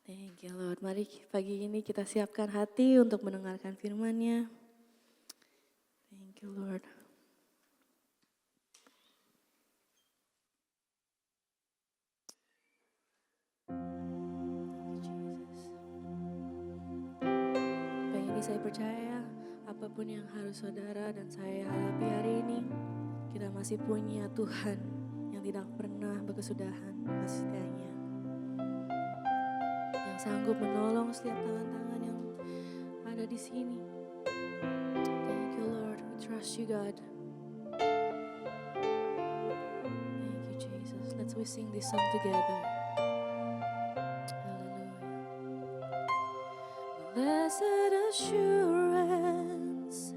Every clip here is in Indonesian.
Thank you Lord. Mari pagi ini kita siapkan hati untuk mendengarkan firman-Nya. Thank you Lord. Pagi ini saya percaya apapun yang harus saudara dan saya hadapi hari ini, kita masih punya Tuhan yang tidak pernah berkesudahan kasih sayang-Nya, yang sanggup menolong setiap tangan-tangan yang ada di sini. Thank you Lord, we trust you God. Thank you Jesus. Let's we sing this song together. Hallelujah. Blessed assurance,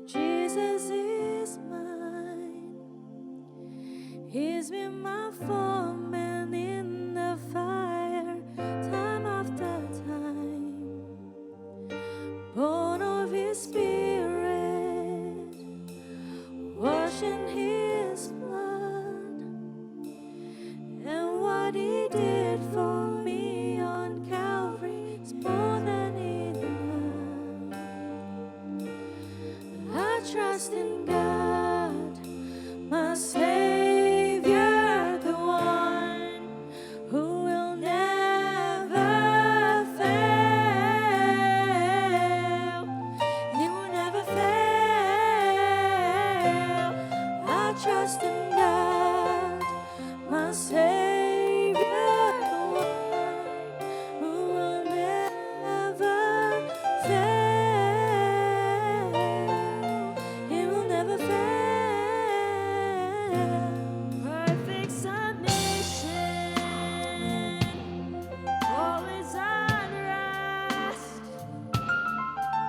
Jesus is mine. He's been my foreman in the fire, time after time. Born of His Spirit, washed in His blood, and what He did for me on Calvary is more than enough. I trust in God, my Savior, the one who will never fail. He will never fail. I trust in God, my Savior, the one who will never fail. He will never fail. Perfect submission, all is at rest.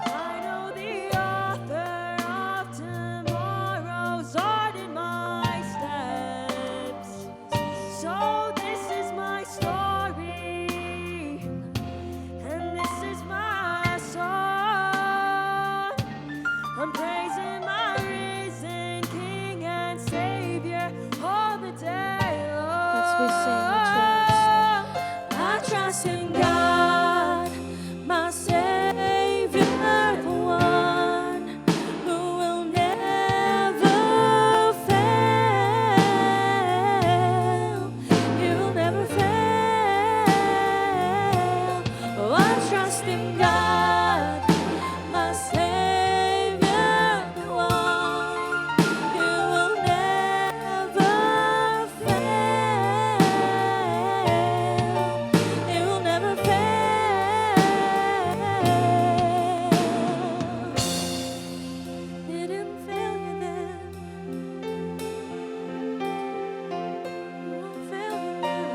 I know the author of tomorrow's ordered my steps. So this is my story, and this is my song. I'm praising my risen King and Savior all the day long. Let's we sing, I trust in God, my Savior, the one who will never fail. He will never fail. Oh, I trust in God, my Savior, the one who will never fail. He will never fail. Didn't fail you then. Won't fail you now.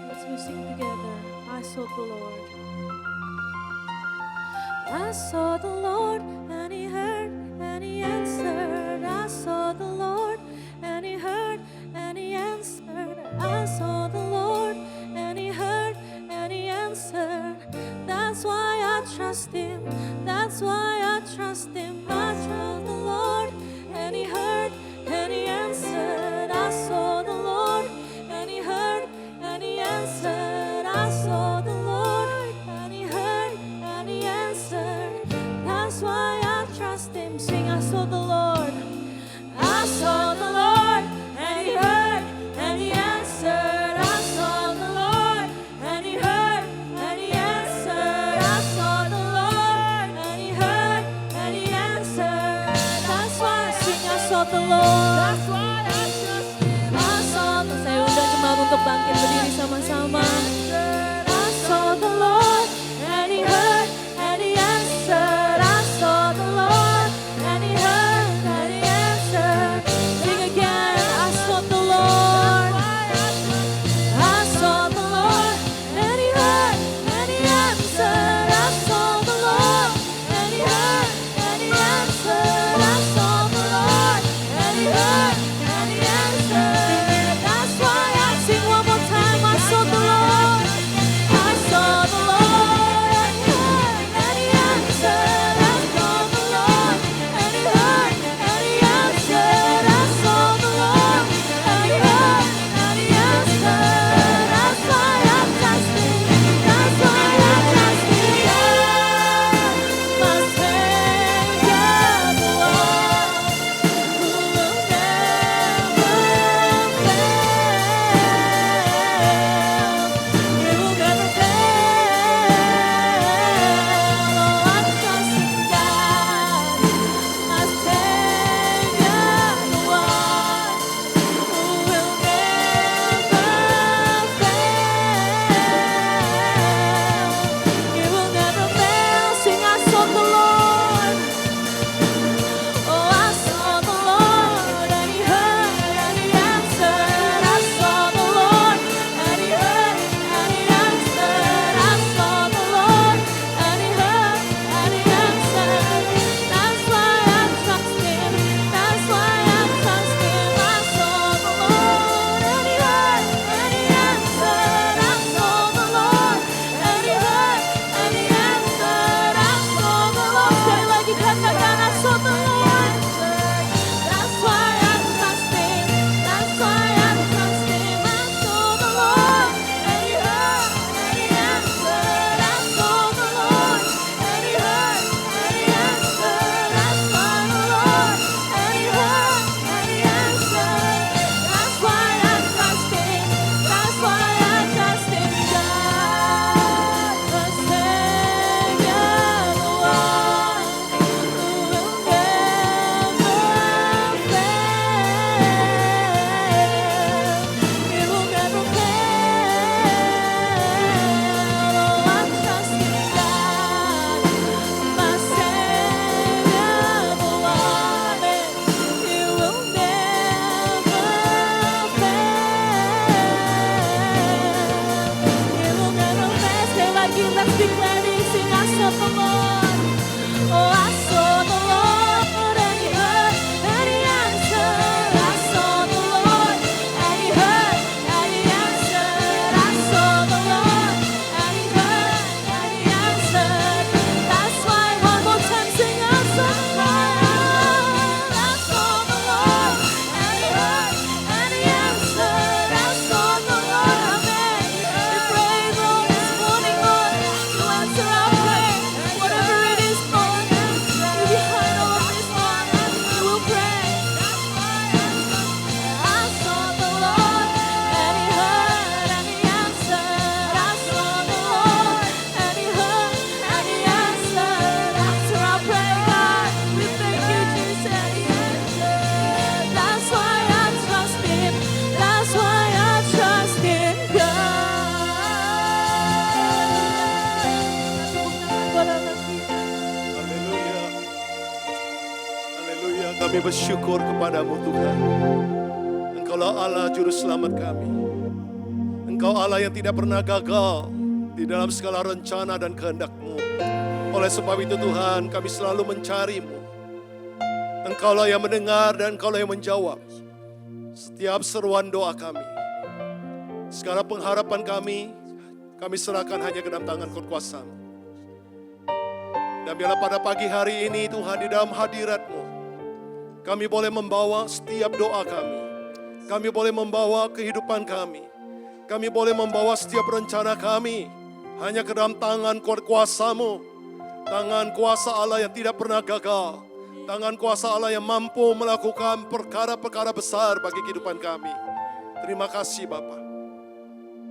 Let's we sing together. I sought the Lord. I saw the Lord, and He heard, and He answered. I saw the Lord, and He heard, and He answered. I saw the Lord, and He heard, and He answered. That's why I trust Him. That's why I trust Him. I trust the Lord, and He heard, and He answered. I saw the Lord, and He heard, and He answered. I saw the Lord, and He heard, and He answered. That's why I trust Him. Sing, I saw the Lord. I saw the Lord, and He heard, and He answered. I saw the Lord, and He heard, and He answered. I saw the Lord, and He heard, and He answered. That's why I sing, I saw the Lord. That's why I trust Him. I saw the Lord. Saya undang jemaat untuk bangkit berdiri sama-sama. I saw the Lord, and He heard, and He answered. I saw the Lord, and He heard, and He answered. Sing again. I saw the Lord. I saw the Lord, and He heard, and He answered. I saw the Lord, and He heard, and He answered. I saw the Lord, and He heard, and He answered. That's why I sing one more time. I saw the Lord. Kami bersyukur kepadamu Tuhan. Engkaulah Allah Juru Selamat kami. Engkau Allah yang tidak pernah gagal di dalam segala rencana dan kehendak-Mu. Oleh sebab itu Tuhan, kami selalu mencari-Mu. Engkaulah yang mendengar dan Engkaulah yang menjawab setiap seruan doa kami. Segala pengharapan kami serahkan hanya ke dalam tangan kuasa-Mu. Dan biarlah pada pagi hari ini Tuhan, di dalam hadirat-Mu, kami boleh membawa setiap doa kami. Kami boleh membawa kehidupan kami. Kami boleh membawa setiap rencana kami hanya ke dalam tangan kuasa-Mu. Tangan kuasa Allah yang tidak pernah gagal. Tangan kuasa Allah yang mampu melakukan perkara-perkara besar bagi kehidupan kami. Terima kasih Bapa.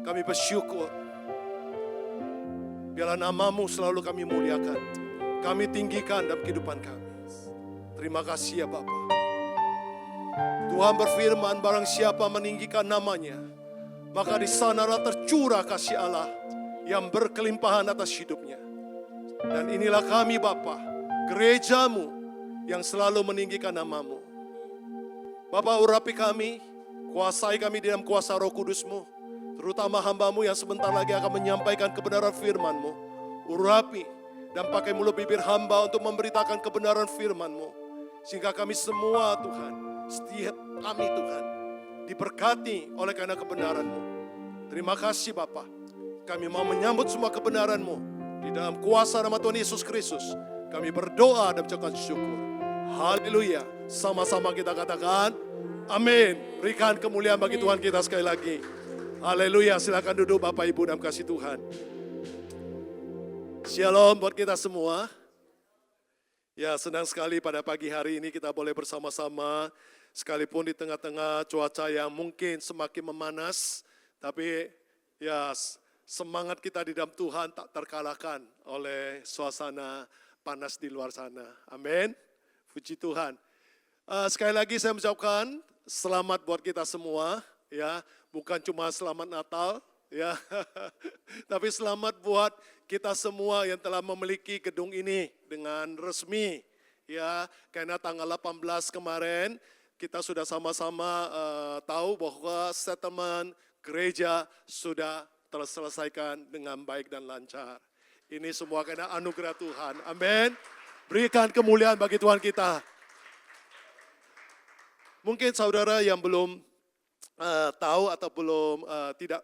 Kami bersyukur. Biarlah nama-Mu selalu kami muliakan. Kami tinggikan dalam kehidupan kami. Terima kasih ya Bapa. Tuhan berfirman, barang siapa meninggikan namanya, maka di sanalah tercurah kasih Allah yang berkelimpahan atas hidupnya. Dan inilah kami Bapa, gereja-Mu yang selalu meninggikan nama-Mu. Bapa, urapi kami, kuasai kami di dalam kuasa Roh Kudus-Mu, terutama hamba-Mu yang sebentar lagi akan menyampaikan kebenaran firman-Mu. Urapi dan pakai mulut bibir hamba untuk memberitakan kebenaran firman-Mu. Sehingga kami semua Tuhan, setiap kami Tuhan, diberkati oleh karena kebenaran-Mu. Terima kasih Bapa. Kami mau menyambut semua kebenaran-Mu. Di dalam kuasa nama Tuhan Yesus Kristus, kami berdoa dan mengucapkan syukur. Haleluya. Sama-sama kita katakan, amin. Berikan kemuliaan bagi Tuhan kita sekali lagi. Haleluya. Silakan duduk Bapak Ibu dalam kasih Tuhan. Shalom buat kita semua. Ya, senang sekali pada pagi hari ini kita boleh bersama-sama, sekalipun di tengah-tengah cuaca yang mungkin semakin memanas, tapi ya semangat kita di dalam Tuhan tak terkalahkan oleh suasana panas di luar sana. Amin. Puji Tuhan. Sekali lagi saya mengucapkan selamat buat kita semua, ya, bukan cuma selamat Natal, ya, tapi selamat buat kita semua yang telah memiliki gedung ini dengan resmi, ya, karena tanggal 18 kemarin kita sudah sama-sama tahu bahwa settlement gereja sudah terselesaikan dengan baik dan lancar. Ini semua karena anugerah Tuhan. Amin. Berikan kemuliaan bagi Tuhan kita. Mungkin saudara yang belum tahu atau belum tidak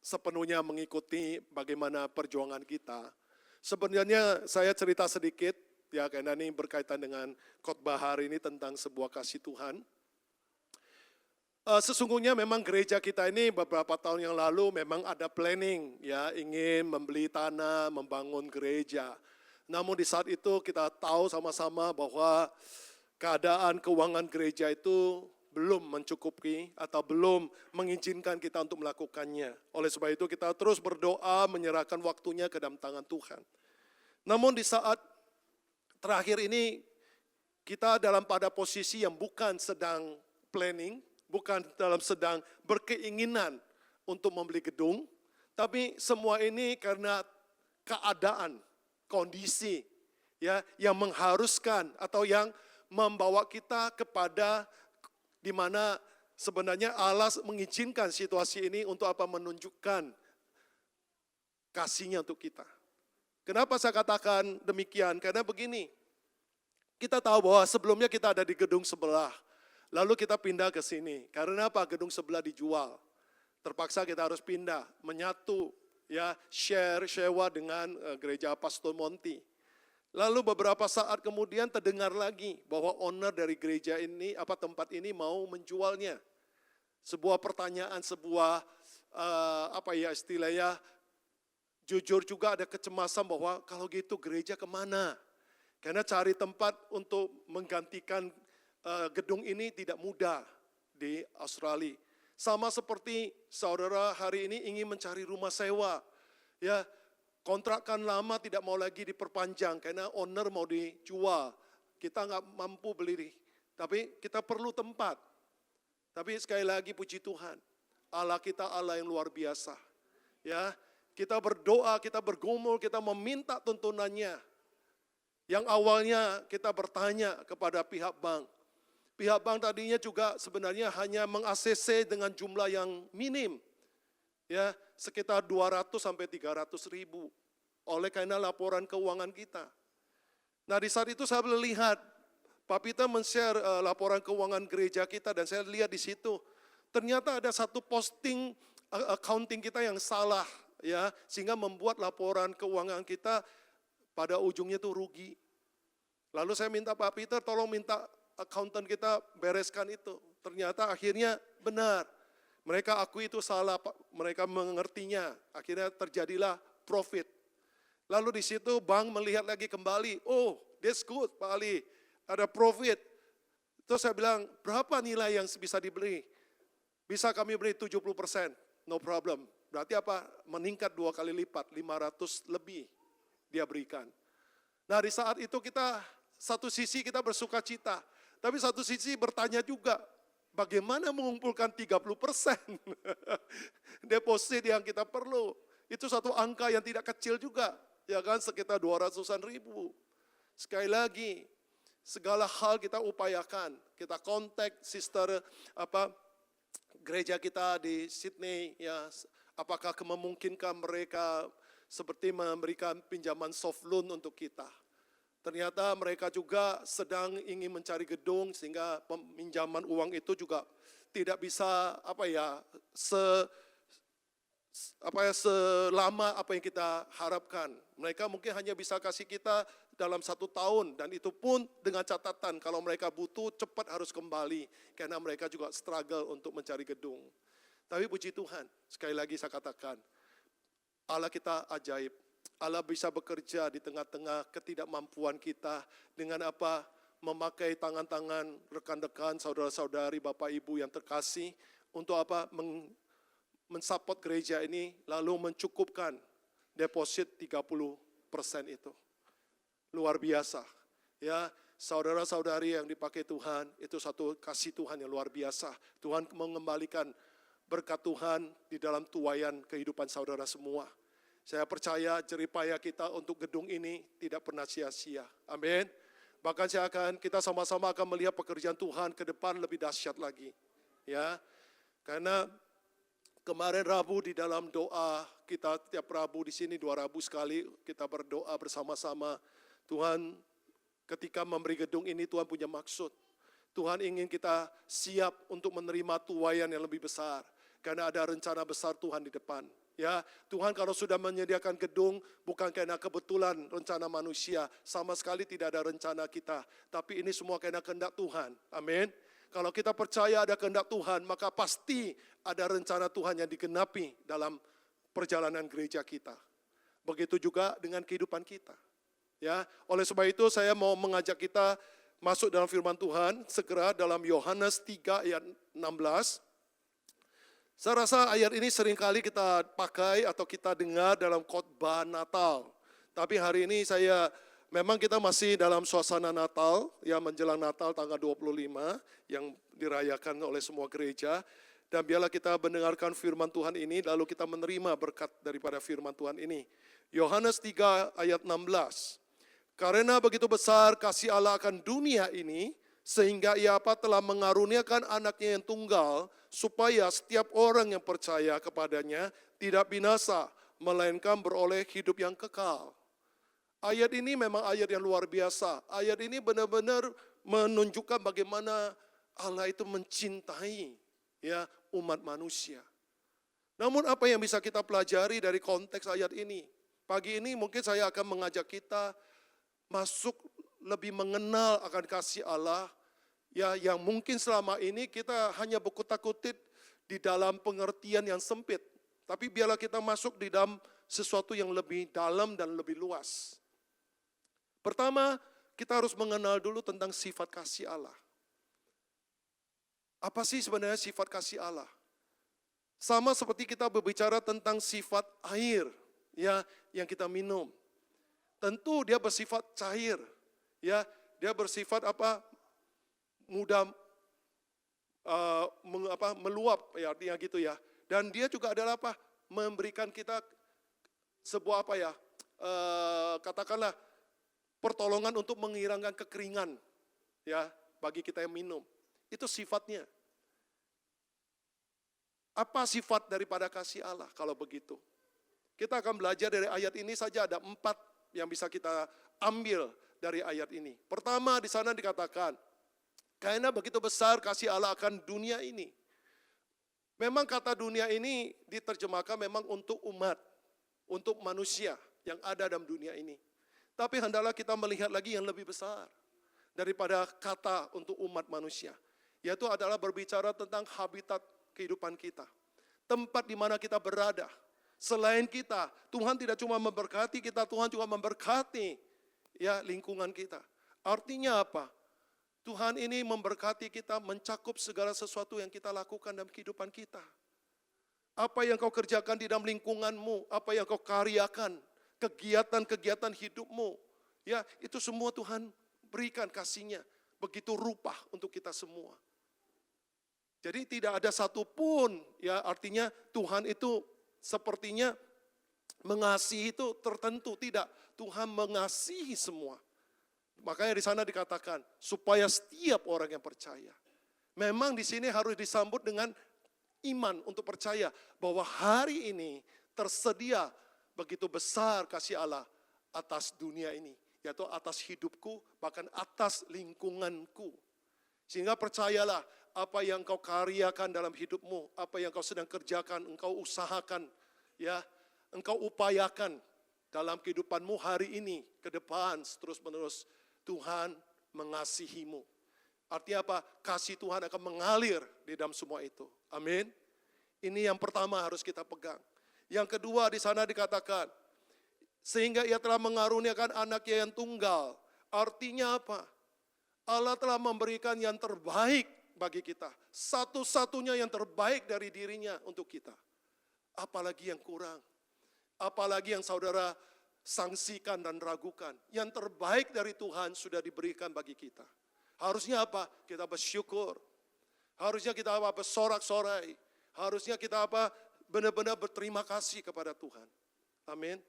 sepenuhnya mengikuti bagaimana perjuangan kita. Sebenarnya saya cerita sedikit, ya, karena ini berkaitan dengan khotbah hari ini tentang sebuah kasih Tuhan. Sesungguhnya memang gereja kita ini beberapa tahun yang lalu memang ada planning, ya, ingin membeli tanah, membangun gereja. Namun di saat itu kita tahu sama-sama bahwa keadaan keuangan gereja itu belum mencukupi atau belum mengizinkan kita untuk melakukannya. Oleh sebab itu kita terus berdoa menyerahkan waktunya ke dalam tangan Tuhan. Namun di saat terakhir ini kita dalam pada posisi yang bukan sedang planning, bukan dalam sedang berkeinginan untuk membeli gedung, tapi semua ini karena keadaan, kondisi, ya, yang mengharuskan atau yang membawa kita kepada di mana sebenarnya Allah mengizinkan situasi ini untuk apa? Menunjukkan kasih-Nya untuk kita. Kenapa saya katakan demikian? Karena begini, kita tahu bahwa sebelumnya kita ada di gedung sebelah, lalu kita pindah ke sini. Karena apa? Gedung sebelah dijual. Terpaksa kita harus pindah, menyatu, ya, sewa dengan gereja Pastor Monty. Lalu beberapa saat kemudian terdengar lagi bahwa owner dari gereja ini, tempat ini mau menjualnya. Sebuah pertanyaan, sebuah istilahnya, jujur juga ada kecemasan bahwa kalau gitu gereja kemana? Karena cari tempat untuk menggantikan gedung ini tidak mudah di Australia. Sama seperti saudara hari ini ingin mencari rumah sewa, ya. Kontrakkan lama tidak mau lagi diperpanjang karena owner mau dijual. Kita nggak mampu beli, tapi kita perlu tempat. Tapi sekali lagi puji Tuhan, Allah kita Allah yang luar biasa. Ya, kita berdoa, kita bergumul, kita meminta tuntunannya. Yang awalnya kita bertanya kepada pihak bank, Pihak bank tadinya juga sebenarnya hanya meng-ACC dengan jumlah yang minim, ya sekitar 200 sampai 300 ribu oleh karena laporan keuangan kita. Nah di saat itu saya melihat Pak Peter men-share laporan keuangan gereja kita dan saya lihat di situ ternyata ada satu posting accounting kita yang salah, ya sehingga membuat laporan keuangan kita pada ujungnya itu rugi. Lalu saya minta Pak Peter tolong minta accountant kita bereskan itu. Ternyata akhirnya benar. Mereka akui itu salah, mereka mengertinya. Akhirnya terjadilah profit. Lalu di situ bank melihat lagi kembali, oh that's good Pak Ali, ada profit. Terus saya bilang, berapa nilai yang bisa dibeli? Bisa kami beri 70%, no problem. Berarti apa? Meningkat 2 kali lipat, 500 lebih dia berikan. Nah di saat itu kita, satu sisi kita bersuka cita, tapi satu sisi bertanya juga, bagaimana mengumpulkan 30% deposit yang kita perlu? Itu satu angka yang tidak kecil juga, ya kan, sekitar 200-an ribu. Sekali lagi, segala hal kita upayakan, kita kontak sister gereja kita di Sydney, ya, apakah memungkinkan mereka seperti memberikan pinjaman soft loan untuk kita. Ternyata mereka juga sedang ingin mencari gedung sehingga peminjaman uang itu juga tidak bisa selama apa yang kita harapkan. Mereka mungkin hanya bisa kasih kita dalam 1 tahun dan itu pun dengan catatan kalau mereka butuh cepat harus kembali karena mereka juga struggle untuk mencari gedung. Tapi puji Tuhan, sekali lagi saya katakan, Allah kita ajaib. Allah bisa bekerja di tengah-tengah ketidakmampuan kita dengan apa? Memakai tangan-tangan rekan-rekan, saudara-saudari, Bapak Ibu yang terkasih untuk apa? Mensupport gereja ini lalu mencukupkan deposit 30% itu. Luar biasa. Ya, saudara-saudari yang dipakai Tuhan, itu satu kasih Tuhan yang luar biasa. Tuhan mengembalikan berkat Tuhan di dalam tuaian kehidupan saudara semua. Saya percaya jeripaya kita untuk gedung ini tidak pernah sia-sia. Amin. Bahkan kita sama-sama akan melihat pekerjaan Tuhan ke depan lebih dahsyat lagi. Ya. Karena kemarin Rabu di dalam doa kita tiap Rabu di sini 2 Rabu sekali kita berdoa bersama-sama. Tuhan ketika memberi gedung ini Tuhan punya maksud. Tuhan ingin kita siap untuk menerima tuaian yang lebih besar. Karena ada rencana besar Tuhan di depan. Ya, Tuhan kalau sudah menyediakan gedung bukan karena kebetulan rencana manusia, sama sekali tidak ada rencana kita, tapi ini semua karena kehendak Tuhan. Amin. Kalau kita percaya ada kehendak Tuhan, maka pasti ada rencana Tuhan yang digenapi dalam perjalanan gereja kita. Begitu juga dengan kehidupan kita. Ya, oleh sebab itu saya mau mengajak kita masuk dalam firman Tuhan segera dalam Yohanes 3 ayat 16. Saya rasa ayat ini seringkali kita pakai atau kita dengar dalam khotbah Natal. Tapi hari ini memang kita masih dalam suasana Natal, ya menjelang Natal tanggal 25 yang dirayakan oleh semua gereja. Dan biarlah kita mendengarkan firman Tuhan ini, lalu kita menerima berkat daripada firman Tuhan ini. Yohanes 3 ayat 16. Karena begitu besar kasih Allah akan dunia ini, sehingga ia telah mengaruniakan anaknya yang tunggal, supaya setiap orang yang percaya kepadanya tidak binasa, melainkan beroleh hidup yang kekal. Ayat ini memang ayat yang luar biasa. Ayat ini benar-benar menunjukkan bagaimana Allah itu mencintai ya umat manusia. Namun apa yang bisa kita pelajari dari konteks ayat ini? Pagi ini mungkin saya akan mengajak kita masuk lebih mengenal akan kasih Allah, ya yang mungkin selama ini kita hanya berkutat-kutit di dalam pengertian yang sempit. Tapi biarlah kita masuk di dalam sesuatu yang lebih dalam dan lebih luas. Pertama, kita harus mengenal dulu tentang sifat kasih Allah. Apa sih sebenarnya sifat kasih Allah? Sama seperti kita berbicara tentang sifat air ya yang kita minum. Tentu dia bersifat cair. Ya, dia bersifat mudah meluap ya artinya gitu ya. Dan dia juga adalah memberikan kita sebuah katakanlah pertolongan untuk menghilangkan kekeringan ya bagi kita yang minum. Itu sifatnya. Apa sifat daripada kasih Allah kalau begitu? Kita akan belajar dari ayat ini saja, ada 4 yang bisa kita ambil dari ayat ini. Pertama, di sana dikatakan, karena begitu besar kasih Allah akan dunia ini. Memang kata dunia ini diterjemahkan memang untuk umat, untuk manusia yang ada dalam dunia ini. Tapi hendaklah kita melihat lagi yang lebih besar daripada kata untuk umat manusia. Yaitu adalah berbicara tentang habitat kehidupan kita. Tempat di mana kita berada. Selain kita, Tuhan tidak cuma memberkati kita, Tuhan juga memberkati ya lingkungan kita. Artinya apa? Tuhan ini memberkati kita, mencakup segala sesuatu yang kita lakukan dalam kehidupan kita. Apa yang kau kerjakan di dalam lingkunganmu, apa yang kau karyakan, kegiatan-kegiatan hidupmu, ya itu semua Tuhan berikan kasih-Nya begitu rupa untuk kita semua. Jadi tidak ada satupun, ya artinya Tuhan itu sepertinya mengasihi itu tertentu, tidak. Tuhan mengasihi semua. Makanya di sana dikatakan supaya setiap orang yang percaya. Memang di sini harus disambut dengan iman untuk percaya bahwa hari ini tersedia begitu besar kasih Allah atas dunia ini, yaitu atas hidupku, bahkan atas lingkunganku. Sehingga percayalah apa yang kau karyakan dalam hidupmu, apa yang kau sedang kerjakan, engkau usahakan, ya, engkau upayakan dalam kehidupanmu hari ini, ke depan, terus-menerus, Tuhan mengasihimu. Artinya apa? Kasih Tuhan akan mengalir di dalam semua itu. Amin. Ini yang pertama harus kita pegang. Yang kedua di sana dikatakan, sehingga ia telah mengaruniakan anaknya yang tunggal. Artinya apa? Allah telah memberikan yang terbaik bagi kita. Satu-satunya yang terbaik dari dirinya untuk kita. Apalagi yang kurang. Apalagi yang saudara sangsikan dan ragukan. Yang terbaik dari Tuhan sudah diberikan bagi kita. Harusnya apa? Kita bersyukur. Harusnya kita apa? Bersorak-sorai. Harusnya kita apa? Benar-benar berterima kasih kepada Tuhan. Amin.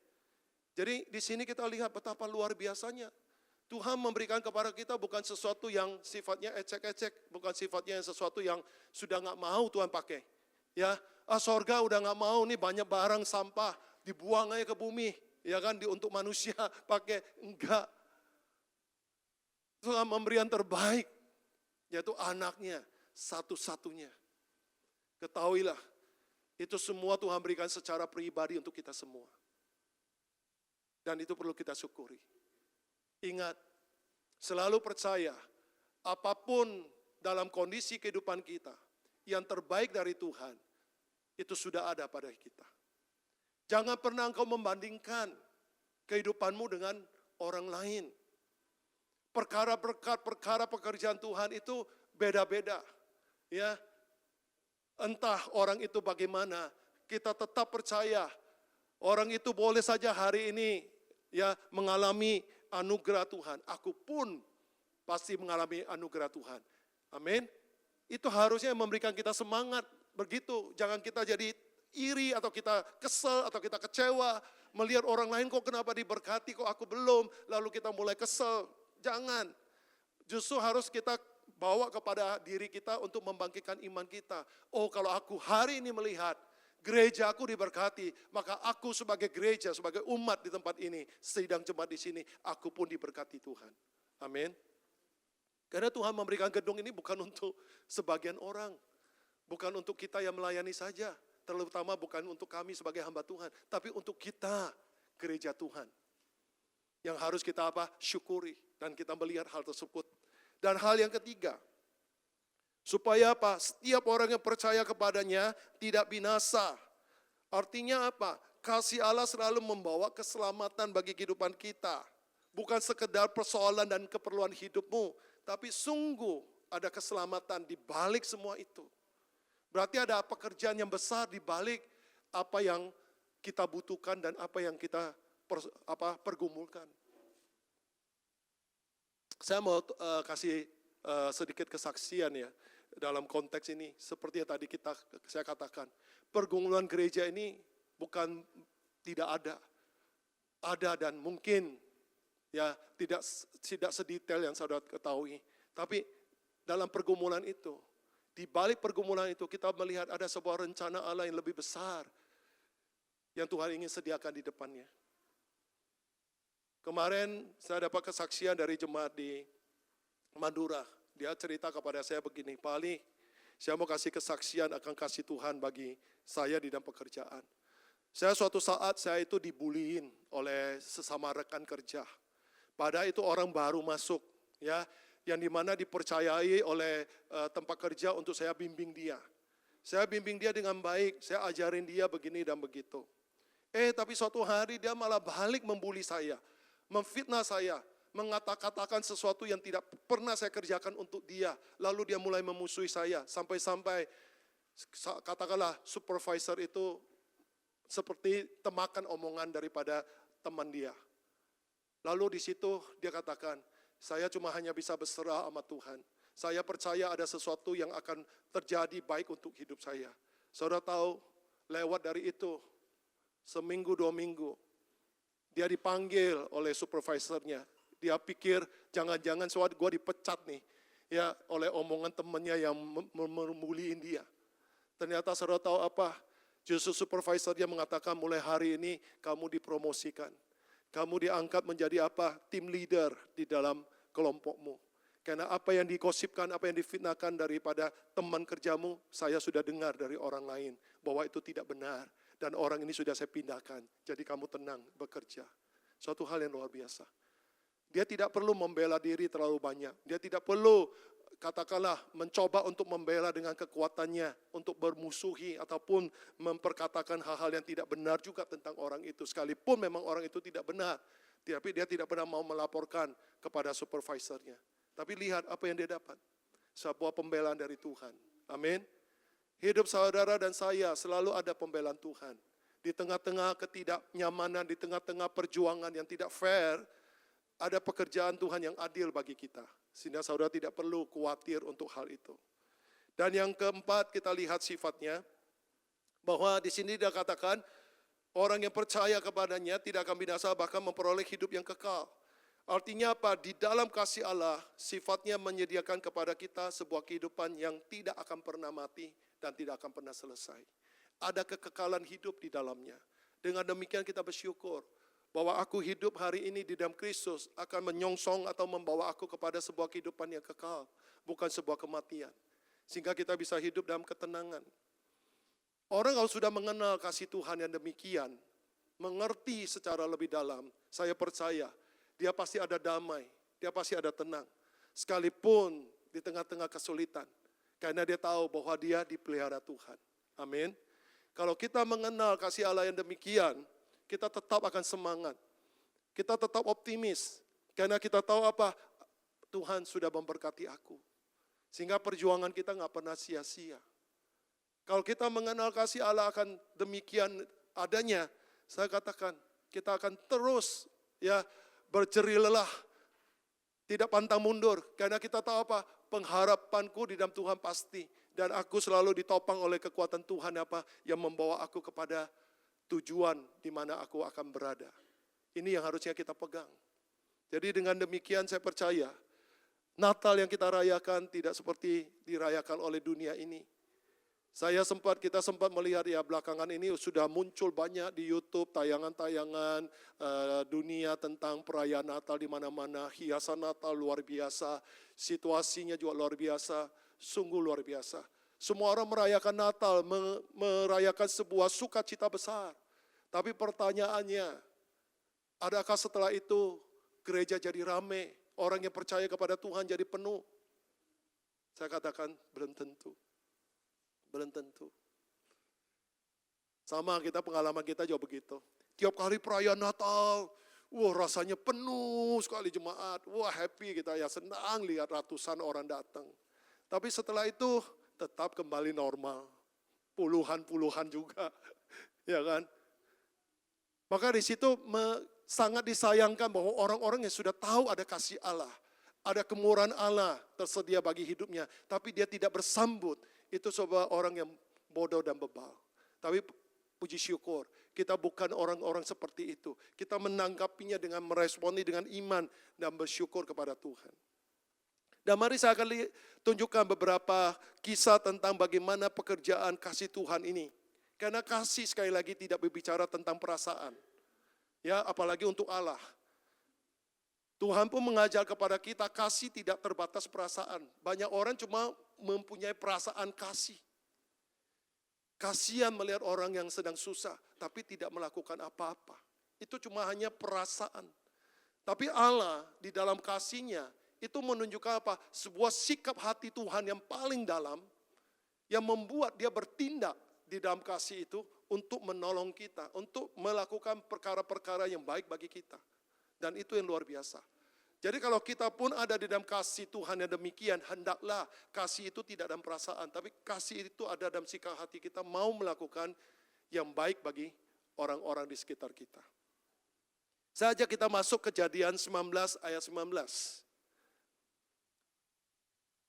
Jadi di sini kita lihat betapa luar biasanya. Tuhan memberikan kepada kita bukan sesuatu yang sifatnya ecek-ecek, bukan sifatnya yang sesuatu yang sudah nggak mau Tuhan pakai. Ya, sorga udah nggak mau nih banyak barang sampah dibuang aja ke bumi, ya kan untuk manusia pakai, enggak. Tuhan memberi yang terbaik, yaitu anaknya satu-satunya. Ketahuilah, itu semua Tuhan berikan secara pribadi untuk kita semua. Dan itu perlu kita syukuri. Ingat, selalu percaya, apapun dalam kondisi kehidupan kita, yang terbaik dari Tuhan, itu sudah ada pada kita. Jangan pernah engkau membandingkan kehidupanmu dengan orang lain. Perkara berkat, perkara pekerjaan Tuhan itu beda-beda. Ya, entah orang itu bagaimana, kita tetap percaya, orang itu boleh saja hari ini ya mengalami anugerah Tuhan. Aku pun pasti mengalami anugerah Tuhan. Amin. Itu harusnya memberikan kita semangat. Begitu, jangan kita jadi iri atau kita kesel atau kita kecewa. Melihat orang lain kok kenapa diberkati, kok aku belum. Lalu kita mulai kesel. Jangan. Justru harus kita bawa kepada diri kita untuk membangkitkan iman kita. Oh, kalau aku hari ini melihat gereja aku diberkati, maka aku sebagai gereja, sebagai umat di tempat ini, sidang jemaat di sini, aku pun diberkati Tuhan. Amin. Karena Tuhan memberikan gedung ini bukan untuk sebagian orang, bukan untuk kita yang melayani saja, terutama bukan untuk kami sebagai hamba Tuhan, tapi untuk kita, gereja Tuhan. Yang harus kita apa? Syukuri, dan kita melihat hal tersebut. Dan hal yang ketiga, supaya apa? Setiap orang yang percaya kepadanya tidak binasa. Artinya apa? Kasih Allah selalu membawa keselamatan bagi kehidupan kita. Bukan sekedar persoalan dan keperluan hidupmu, tapi sungguh ada keselamatan di balik semua itu. Berarti ada pekerjaan yang besar di balik apa yang kita butuhkan dan apa yang kita pergumulkan. Saya mau kasih sedikit kesaksian ya. Dalam konteks ini, seperti yang tadi saya katakan, pergumulan gereja ini bukan tidak ada. Ada dan mungkin ya tidak sedetail yang saudara ketahui. Tapi dalam pergumulan itu. Di balik pergumulan itu kita melihat ada sebuah rencana Allah yang lebih besar yang Tuhan ingin sediakan di depannya. Kemarin saya dapat kesaksian dari jemaat di Madura. Dia cerita kepada saya begini, Pak Ali, saya mau kasih kesaksian akan kasih Tuhan bagi saya di dalam pekerjaan. Suatu saat saya itu dibuliin oleh sesama rekan kerja. Padahal itu orang baru masuk, ya, yang dimana dipercayai oleh tempat kerja untuk saya bimbing dia. Saya bimbing dia dengan baik, saya ajarin dia begini dan begitu. Tapi suatu hari dia malah balik membuli saya, memfitnah saya, mengatakan sesuatu yang tidak pernah saya kerjakan untuk dia. Lalu dia mulai memusuhi saya, sampai-sampai katakanlah supervisor itu seperti temakan omongan daripada teman dia. Lalu di situ dia katakan, saya cuma hanya bisa berserah sama Tuhan. Saya percaya ada sesuatu yang akan terjadi baik untuk hidup saya. Saudara tahu, lewat dari itu, seminggu 2 minggu, dia dipanggil oleh supervisornya. Dia pikir jangan-jangan suatu gue dipecat nih, ya, oleh omongan temannya yang membuliin dia. Ternyata saudara tahu apa? Justru supervisor dia mengatakan mulai hari ini kamu dipromosikan. Kamu diangkat menjadi apa? Tim leader di dalam kelompokmu. Karena apa yang digosipkan, apa yang difitnahkan daripada teman kerjamu, saya sudah dengar dari orang lain bahwa itu tidak benar. Dan orang ini sudah saya pindahkan. Jadi kamu tenang bekerja. Suatu hal yang luar biasa. Dia tidak perlu membela diri terlalu banyak. Dia tidak perlu katakanlah mencoba untuk membela dengan kekuatannya, untuk bermusuhi ataupun memperkatakan hal-hal yang tidak benar juga tentang orang itu. Sekalipun memang orang itu tidak benar, tapi dia tidak pernah mau melaporkan kepada supervisornya. Tapi lihat apa yang dia dapat. Sebuah pembelaan dari Tuhan. Amin. Hidup saudara dan saya selalu ada pembelaan Tuhan. Di tengah-tengah ketidaknyamanan, di tengah-tengah perjuangan yang tidak fair, ada pekerjaan Tuhan yang adil bagi kita. Sehingga saudara tidak perlu khawatir untuk hal itu. Dan yang keempat kita lihat sifatnya, bahwa di sini dia katakan, orang yang percaya kepadanya tidak akan binasa bahkan memperoleh hidup yang kekal. Artinya apa? Di dalam kasih Allah, sifatnya menyediakan kepada kita sebuah kehidupan yang tidak akan pernah mati dan tidak akan pernah selesai. Ada kekekalan hidup di dalamnya. Dengan demikian kita bersyukur bahwa aku hidup hari ini di dalam Kristus akan menyongsong atau membawa aku kepada sebuah kehidupan yang kekal, bukan sebuah kematian. Sehingga kita bisa hidup dalam ketenangan. Orang kalau sudah mengenal kasih Tuhan yang demikian, mengerti secara lebih dalam, saya percaya dia pasti ada damai, dia pasti ada tenang. Sekalipun di tengah-tengah kesulitan, karena dia tahu bahwa dia dipelihara Tuhan. Amin. Kalau kita mengenal kasih Allah yang demikian, kita tetap akan semangat. Kita tetap optimis. Karena kita tahu apa? Tuhan sudah memberkati aku. Sehingga perjuangan kita nggak pernah sia-sia. Kalau kita mengenal kasih Allah akan demikian adanya, saya katakan kita akan terus ya berjerih lelah. Tidak pantang mundur. Karena kita tahu apa? Pengharapanku di dalam Tuhan pasti. Dan aku selalu ditopang oleh kekuatan Tuhan apa? Yang membawa aku kepada tujuan di mana aku akan berada. Ini yang harusnya kita pegang. Jadi dengan demikian saya percaya, Natal yang kita rayakan tidak seperti dirayakan oleh dunia ini. Kita sempat melihat ya belakangan ini sudah muncul banyak di YouTube tayangan-tayangan dunia tentang perayaan Natal di mana-mana. Hiasan Natal luar biasa, situasinya juga luar biasa, sungguh luar biasa. Semua orang merayakan Natal, merayakan sebuah sukacita besar. Tapi pertanyaannya, adakah setelah itu gereja jadi ramai, orang yang percaya kepada Tuhan jadi penuh? Saya katakan belum tentu. Belum tentu. Sama pengalaman kita juga begitu. Tiap kali perayaan Natal, rasanya penuh sekali jemaat. Happy kita ya, senang lihat ratusan orang datang. Tapi setelah itu tetap kembali normal. Puluhan juga. Ya kan? Maka di situ sangat disayangkan bahwa orang-orang yang sudah tahu ada kasih Allah, ada kemurahan Allah tersedia bagi hidupnya, tapi dia tidak bersambut, itu sebuah orang yang bodoh dan bebal. Tapi puji syukur, kita bukan orang-orang seperti itu. Kita menanggapinya dengan meresponi dengan iman dan bersyukur kepada Tuhan. Dan mari saya akan tunjukkan beberapa kisah tentang bagaimana pekerjaan kasih Tuhan ini. Karena kasih sekali lagi tidak berbicara tentang perasaan. Ya, apalagi untuk Allah. Tuhan pun mengajar kepada kita kasih tidak terbatas perasaan. Banyak orang cuma mempunyai perasaan kasih. Kasihan melihat orang yang sedang susah, tapi tidak melakukan apa-apa. Itu cuma hanya perasaan. Tapi Allah di dalam kasih-Nya itu menunjukkan apa? Sebuah sikap hati Tuhan yang paling dalam, yang membuat dia bertindak di dalam kasih itu untuk menolong kita, untuk melakukan perkara-perkara yang baik bagi kita. Dan itu yang luar biasa. Jadi kalau kita pun ada di dalam kasih Tuhan yang demikian, hendaklah kasih itu tidak dalam perasaan, tapi kasih itu ada dalam sikap hati kita mau melakukan yang baik bagi orang-orang di sekitar kita. Saja kita masuk Kejadian 19 ayat 19.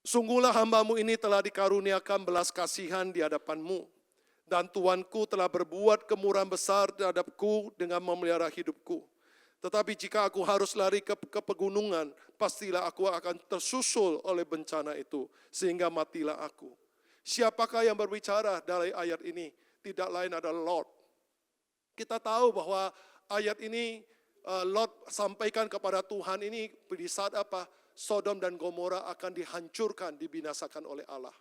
Sungguhlah hamba-Mu ini telah dikaruniakan belas kasihan di hadapan-Mu, dan Tuanku telah berbuat kemurahan besar terhadapku dengan memelihara hidupku. Tetapi jika aku harus lari ke pegunungan, pastilah aku akan tersusul oleh bencana itu, sehingga matilah aku. Siapakah yang berbicara dari ayat ini? Tidak lain adalah Lot. Kita tahu bahwa ayat ini Lot sampaikan kepada Tuhan ini di saat apa? Sodom dan Gomora akan dihancurkan, dibinasakan oleh Allah.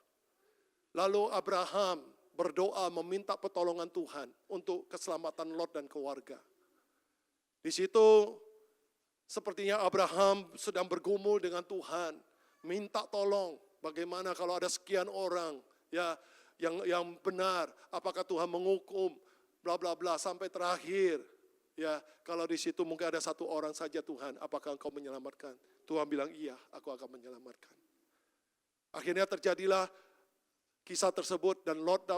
Lalu Abraham berdoa meminta pertolongan Tuhan untuk keselamatan Lot dan keluarga. Di situ sepertinya Abraham sedang bergumul dengan Tuhan, minta tolong bagaimana kalau ada sekian orang ya yang benar, apakah Tuhan menghukum bla bla bla sampai terakhir ya kalau di situ mungkin ada satu orang saja Tuhan, apakah Engkau menyelamatkan? Tuhan bilang iya, aku akan menyelamatkan. Akhirnya terjadilah kisah tersebut dan Lot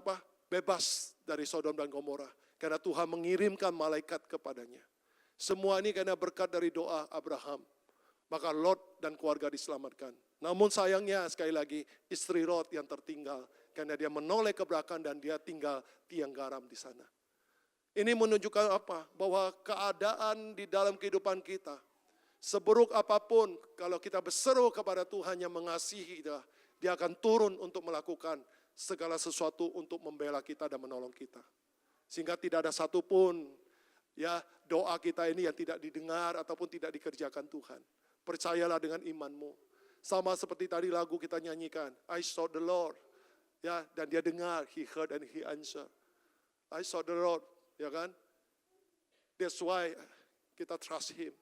bebas dari Sodom dan Gomora karena Tuhan mengirimkan malaikat kepadanya. Semua ini karena berkat dari doa Abraham. Maka Lot dan keluarga diselamatkan. Namun sayangnya sekali lagi istri Lot yang tertinggal. Karena dia menoleh ke belakang dan dia tinggal tiang garam di sana. Ini menunjukkan apa? Bahwa keadaan di dalam kehidupan kita. Seburuk apapun kalau kita berseru kepada Tuhan yang mengasihi kita. Dia akan turun untuk melakukan segala sesuatu untuk membela kita dan menolong kita. Sehingga tidak ada satupun ya doa kita ini yang tidak didengar ataupun tidak dikerjakan Tuhan. Percayalah dengan imanmu. Sama seperti tadi lagu kita nyanyikan, I sought the Lord. Ya, dan dia dengar, he heard and he answered. I sought the Lord, ya kan? That's why kita trust him.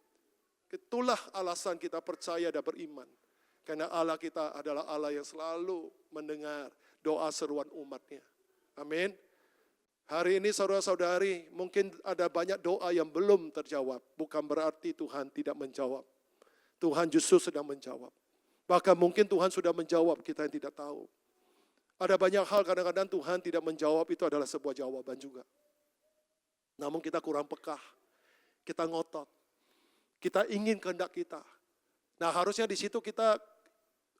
Itulah alasan kita percaya dan beriman. Karena Allah kita adalah Allah yang selalu mendengar doa seruan umatnya. Amin. Hari ini saudara-saudari mungkin ada banyak doa yang belum terjawab. Bukan berarti Tuhan tidak menjawab. Tuhan justru sedang menjawab. Bahkan mungkin Tuhan sudah menjawab, kita yang tidak tahu. Ada banyak hal kadang-kadang Tuhan tidak menjawab, itu adalah sebuah jawaban juga. Namun kita kurang pekah. Kita ngotot. Kita ingin kehendak kita. Nah harusnya di situ kita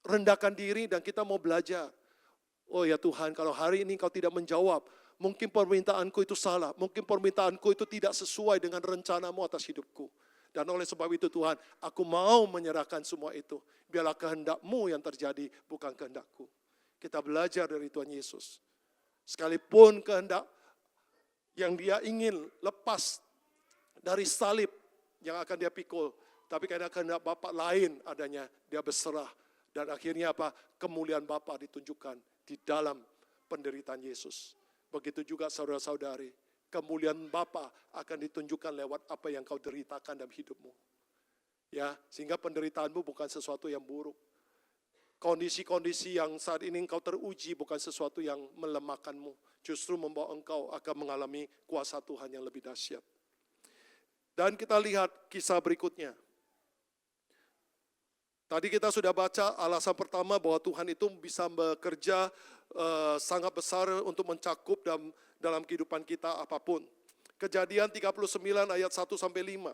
rendahkan diri dan kita mau belajar. Oh ya Tuhan, kalau hari ini Kau tidak menjawab, mungkin permintaanku itu salah, mungkin permintaanku itu tidak sesuai dengan rencanamu atas hidupku. Dan oleh sebab itu Tuhan, aku mau menyerahkan semua itu. Biarlah kehendak-Mu yang terjadi, bukan kehendak-Ku. Kita belajar dari Tuhan Yesus. Sekalipun kehendak yang dia ingin lepas dari salib yang akan dia pikul. Tapi karena kehendak Bapa lain adanya, dia berserah. Dan akhirnya apa? Kemuliaan Bapa ditunjukkan di dalam penderitaan Yesus. Begitu juga saudara-saudari, kemuliaan Bapa akan ditunjukkan lewat apa yang kau deritakan dalam hidupmu. Ya, sehingga penderitaanmu bukan sesuatu yang buruk. Kondisi-kondisi yang saat ini engkau teruji bukan sesuatu yang melemahkanmu. Justru membawa engkau akan mengalami kuasa Tuhan yang lebih dahsyat. Dan kita lihat kisah berikutnya. Tadi kita sudah baca alasan pertama bahwa Tuhan itu bisa bekerja sangat besar untuk mencakup dalam kehidupan kita apapun. Kejadian 39 ayat 1-5.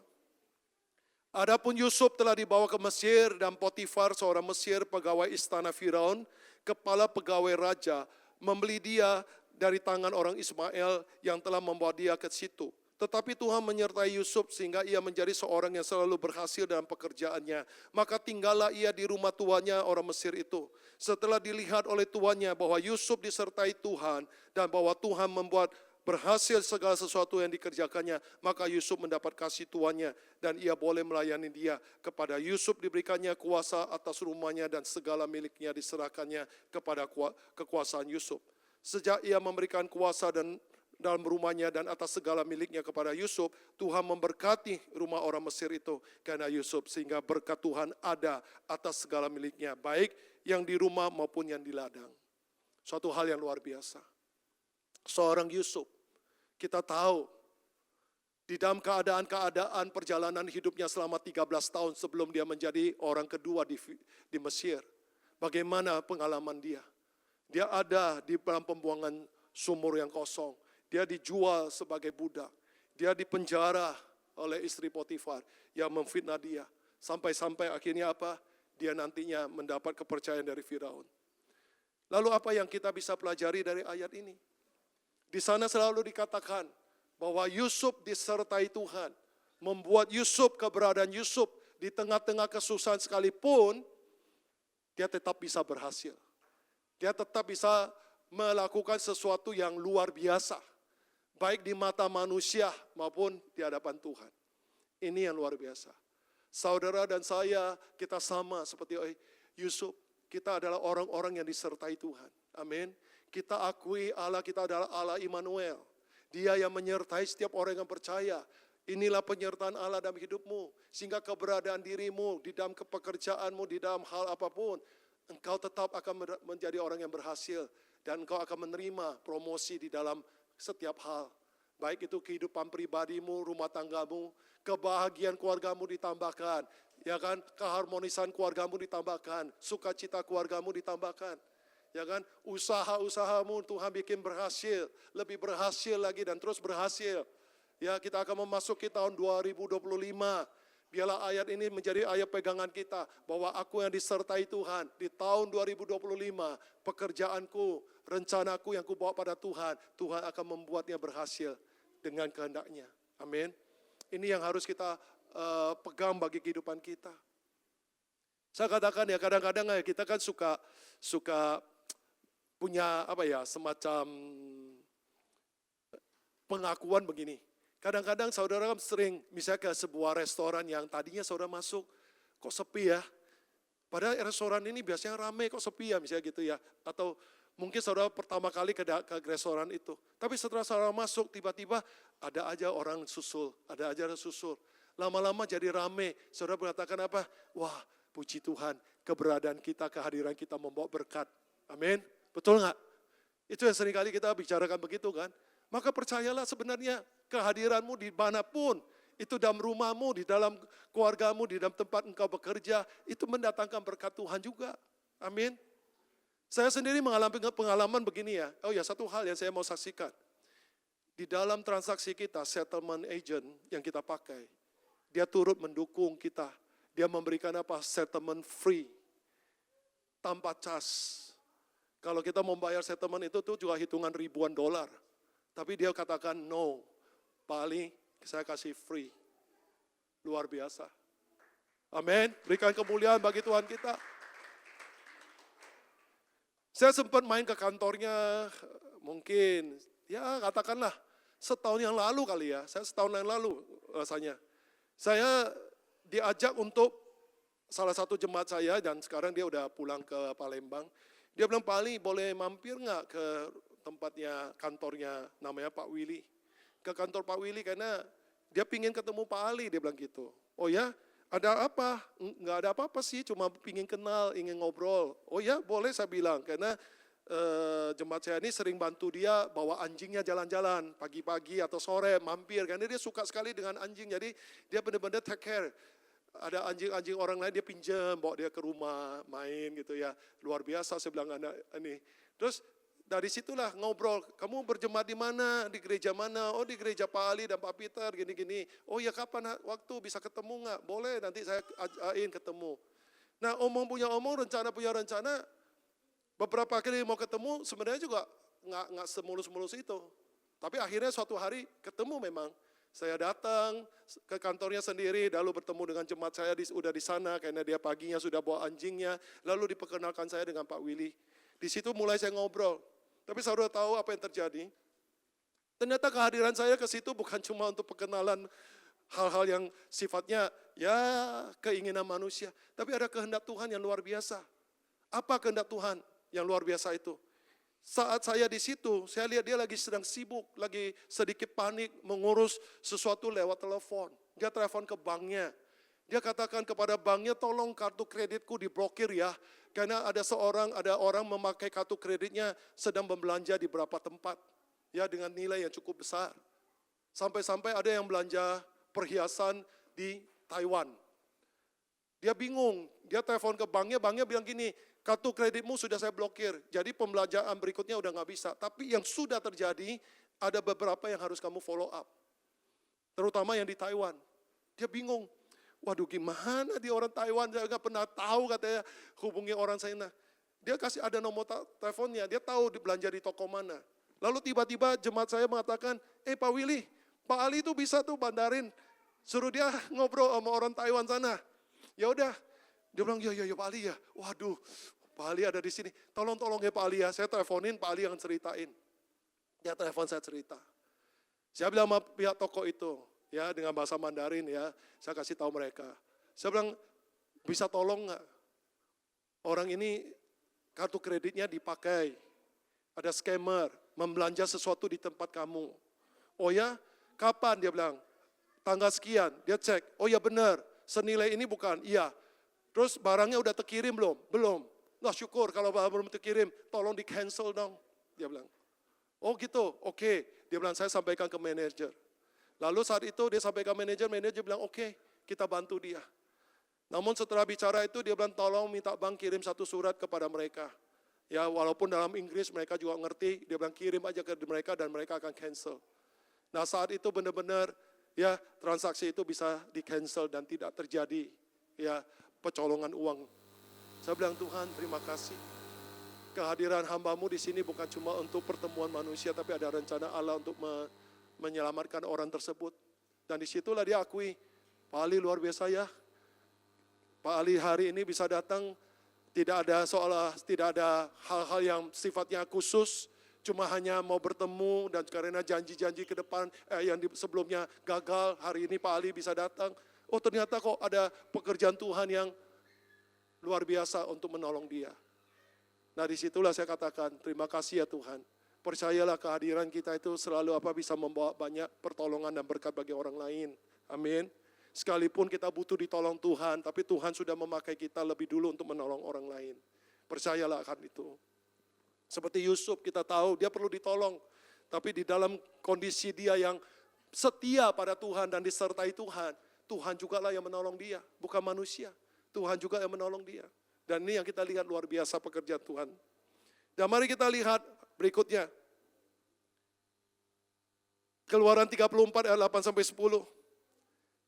Adapun Yusuf telah dibawa ke Mesir dan Potifar seorang Mesir pegawai istana Firaun, kepala pegawai raja, membeli dia dari tangan orang Ismail yang telah membawa dia ke situ. Tetapi Tuhan menyertai Yusuf sehingga ia menjadi seorang yang selalu berhasil dalam pekerjaannya. Maka tinggallah ia di rumah tuannya orang Mesir itu. Setelah dilihat oleh tuannya bahwa Yusuf disertai Tuhan dan bahwa Tuhan membuat berhasil segala sesuatu yang dikerjakannya, maka Yusuf mendapat kasih tuannya dan ia boleh melayani dia. Kepada Yusuf diberikannya kuasa atas rumahnya dan segala miliknya diserahkannya kepada kekuasaan Yusuf. Sejak ia memberikan kuasa dan dalam rumahnya dan atas segala miliknya kepada Yusuf, Tuhan memberkati rumah orang Mesir itu karena Yusuf, sehingga berkat Tuhan ada atas segala miliknya, baik yang di rumah maupun yang di ladang. Suatu hal yang luar biasa. Seorang Yusuf, kita tahu di dalam keadaan perjalanan hidupnya selama 13 tahun sebelum dia menjadi orang kedua di Mesir, bagaimana pengalaman dia. Dia ada di dalam pembuangan sumur yang kosong. Dia dijual sebagai budak. Dia dipenjara oleh istri Potifar yang memfitnah dia. Sampai-sampai akhirnya apa? Dia nantinya mendapat kepercayaan dari Firaun. Lalu apa yang kita bisa pelajari dari ayat ini? Di sana selalu dikatakan bahwa Yusuf disertai Tuhan. Membuat Yusuf, keberadaan Yusuf di tengah-tengah kesusahan sekalipun, dia tetap bisa berhasil. Dia tetap bisa melakukan sesuatu yang luar biasa. Baik di mata manusia maupun di hadapan Tuhan. Ini yang luar biasa. Saudara dan saya, kita sama seperti Yusuf. Kita adalah orang-orang yang disertai Tuhan. Amin. Kita akui Allah kita adalah Allah Immanuel. Dia yang menyertai setiap orang yang percaya. Inilah penyertaan Allah dalam hidupmu. Sehingga keberadaan dirimu, di dalam pekerjaanmu, di dalam hal apapun, engkau tetap akan menjadi orang yang berhasil. Dan engkau akan menerima promosi di dalam setiap hal. Baik itu kehidupan pribadimu, rumah tanggamu, kebahagiaan keluargamu ditambahkan. Ya kan, keharmonisan keluargamu ditambahkan, sukacita keluargamu ditambahkan. Ya kan, usaha-usahamu Tuhan bikin berhasil, lebih berhasil lagi dan terus berhasil. Ya, kita akan memasuki tahun 2025. Biarlah ayat ini menjadi ayat pegangan kita, bahwa aku yang disertai Tuhan di tahun 2025, pekerjaanku, rencanaku yang kubawa pada Tuhan, Tuhan akan membuatnya berhasil dengan kehendaknya. Amin. Ini yang harus kita pegang bagi kehidupan kita. Saya katakan ya, kadang-kadang kita kan suka punya semacam pengakuan begini. Kadang-kadang saudara sering misalnya ke sebuah restoran yang tadinya saudara masuk, kok sepi ya. Padahal restoran ini biasanya ramai, kok sepi ya misalnya gitu ya. Atau mungkin saudara pertama kali ke restoran itu. Tapi setelah saudara masuk, tiba-tiba ada aja orang susul, ada aja orang susul. Lama-lama jadi ramai, saudara mengatakan apa? Wah, puji Tuhan, keberadaan kita, kehadiran kita membawa berkat. Amin. Betul nggak? Itu yang seringkali kita bicarakan begitu kan. Maka percayalah sebenarnya kehadiranmu di manapun, itu dalam rumahmu, di dalam keluargamu, di dalam tempat engkau bekerja, itu mendatangkan berkat Tuhan juga. Amin. Saya sendiri mengalami pengalaman begini ya. Oh ya, satu hal yang saya mau saksikan. Di dalam transaksi kita, settlement agent yang kita pakai, dia turut mendukung kita. Dia memberikan settlement free, tanpa charge. Kalau kita membayar settlement itu tuh juga hitungan ribuan dolar. Tapi dia katakan no, Pak Ali saya kasih free. Luar biasa. Amin. Berikan kemuliaan bagi Tuhan kita. Saya sempat main ke kantornya, mungkin ya katakanlah setahun yang lalu kali ya. Saya setahun yang lalu rasanya. Saya diajak untuk salah satu jemaat saya dan sekarang dia udah pulang ke Palembang. Dia bilang, Pak Ali boleh mampir nggak ke tempatnya, kantornya namanya Pak Willy. Ke kantor Pak Willy karena dia pingin ketemu Pak Ali, dia bilang gitu. Oh ya, ada apa? Nggak ada apa-apa sih, cuma pingin kenal, ingin ngobrol. Oh ya, boleh saya bilang, karena jemaat saya ini sering bantu dia bawa anjingnya jalan-jalan, pagi-pagi atau sore mampir, karena dia suka sekali dengan anjing, jadi dia benar-benar take care. Ada anjing-anjing orang lain dia pinjam, bawa dia ke rumah, main gitu ya. Luar biasa saya bilang anak ini. Terus dari situlah ngobrol, kamu berjemaat di mana, di gereja mana? Oh di gereja Pak Ali dan Pak Peter, gini-gini. Oh ya kapan waktu bisa ketemu nggak? Boleh nanti saya ajakin ketemu. Nah omong, rencana punya rencana, beberapa kali mau ketemu sebenarnya juga nggak semulus-mulus itu. Tapi akhirnya suatu hari ketemu memang. Saya datang ke kantornya sendiri, lalu bertemu dengan jemaat saya udah di sana, karena dia paginya sudah bawa anjingnya, lalu diperkenalkan saya dengan Pak Willy. Di situ mulai saya ngobrol. Tapi saudara tahu apa yang terjadi? Ternyata kehadiran saya ke situ bukan cuma untuk perkenalan hal-hal yang sifatnya ya keinginan manusia, tapi ada kehendak Tuhan yang luar biasa. Apa kehendak Tuhan yang luar biasa itu? Saat saya di situ, saya lihat dia lagi sedang sibuk, lagi sedikit panik mengurus sesuatu lewat telepon. Dia telepon ke banknya. Dia katakan kepada banknya, tolong kartu kreditku diblokir ya. Karena ada orang memakai kartu kreditnya sedang membelanja di beberapa tempat. Ya dengan nilai yang cukup besar. Sampai-sampai ada yang belanja perhiasan di Taiwan. Dia bingung, dia telepon ke banknya bilang gini, kartu kreditmu sudah saya blokir, jadi pembelanjaan berikutnya udah nggak bisa. Tapi yang sudah terjadi, ada beberapa yang harus kamu follow up. Terutama yang di Taiwan. Dia bingung, waduh gimana di orang Taiwan, saya nggak pernah tahu katanya hubungi orang sana. Dia kasih ada nomor teleponnya, dia tahu belanja di toko mana. Lalu tiba-tiba jemaat saya mengatakan, Pak Willy, Pak Ali itu bisa tuh bandarin, suruh dia ngobrol sama orang Taiwan sana. Ya udah, dia bilang, ya Pak Ali ya, waduh Pak Ali ada di sini, tolong ya Pak Ali ya, saya teleponin Pak Ali yang ceritain. Dia telepon saya cerita. Saya bilang sama pihak toko itu, ya dengan bahasa Mandarin ya, saya kasih tahu mereka. Saya bilang, bisa tolong nggak? Orang ini kartu kreditnya dipakai, ada scammer, membelanja sesuatu di tempat kamu. Oh ya, kapan? Dia bilang, tanggal sekian, dia cek, oh ya benar, senilai ini bukan, iya. Terus barangnya udah terkirim belum? Belum. Nah syukur kalau barang belum terkirim, tolong di cancel dong. Dia bilang, oh gitu, oke. Dia bilang, saya sampaikan ke manajer. Lalu saat itu dia sampaikan manajer bilang, oke, kita bantu dia. Namun setelah bicara itu dia bilang, tolong minta bank kirim satu surat kepada mereka. Ya walaupun dalam Inggris mereka juga ngerti, dia bilang kirim aja ke mereka dan mereka akan cancel. Nah saat itu benar-benar ya transaksi itu bisa di cancel dan tidak terjadi ya pecolongan uang. Saya bilang Tuhan terima kasih. Kehadiran hambamu di sini bukan cuma untuk pertemuan manusia, tapi ada rencana Allah untuk menyelamatkan orang tersebut. Dan disitulah dia akui, Pak Ali luar biasa ya. Pak Ali hari ini bisa datang, tidak ada hal-hal yang sifatnya khusus, cuma hanya mau bertemu dan karena janji-janji ke depan yang sebelumnya gagal, hari ini Pak Ali bisa datang. Oh ternyata kok ada pekerjaan Tuhan yang luar biasa untuk menolong dia. Nah disitulah saya katakan terima kasih ya Tuhan. Percayalah kehadiran kita itu selalu bisa membawa banyak pertolongan dan berkat bagi orang lain. Amin. Sekalipun kita butuh ditolong Tuhan, tapi Tuhan sudah memakai kita lebih dulu untuk menolong orang lain. Percayalah akan itu. Seperti Yusuf kita tahu dia perlu ditolong, tapi di dalam kondisi dia yang setia pada Tuhan dan disertai Tuhan, Tuhan juga lah yang menolong dia, bukan manusia. Tuhan juga yang menolong dia. Dan ini yang kita lihat luar biasa pekerjaan Tuhan. Dan mari kita lihat berikutnya. Keluaran 34 ayat 8-10.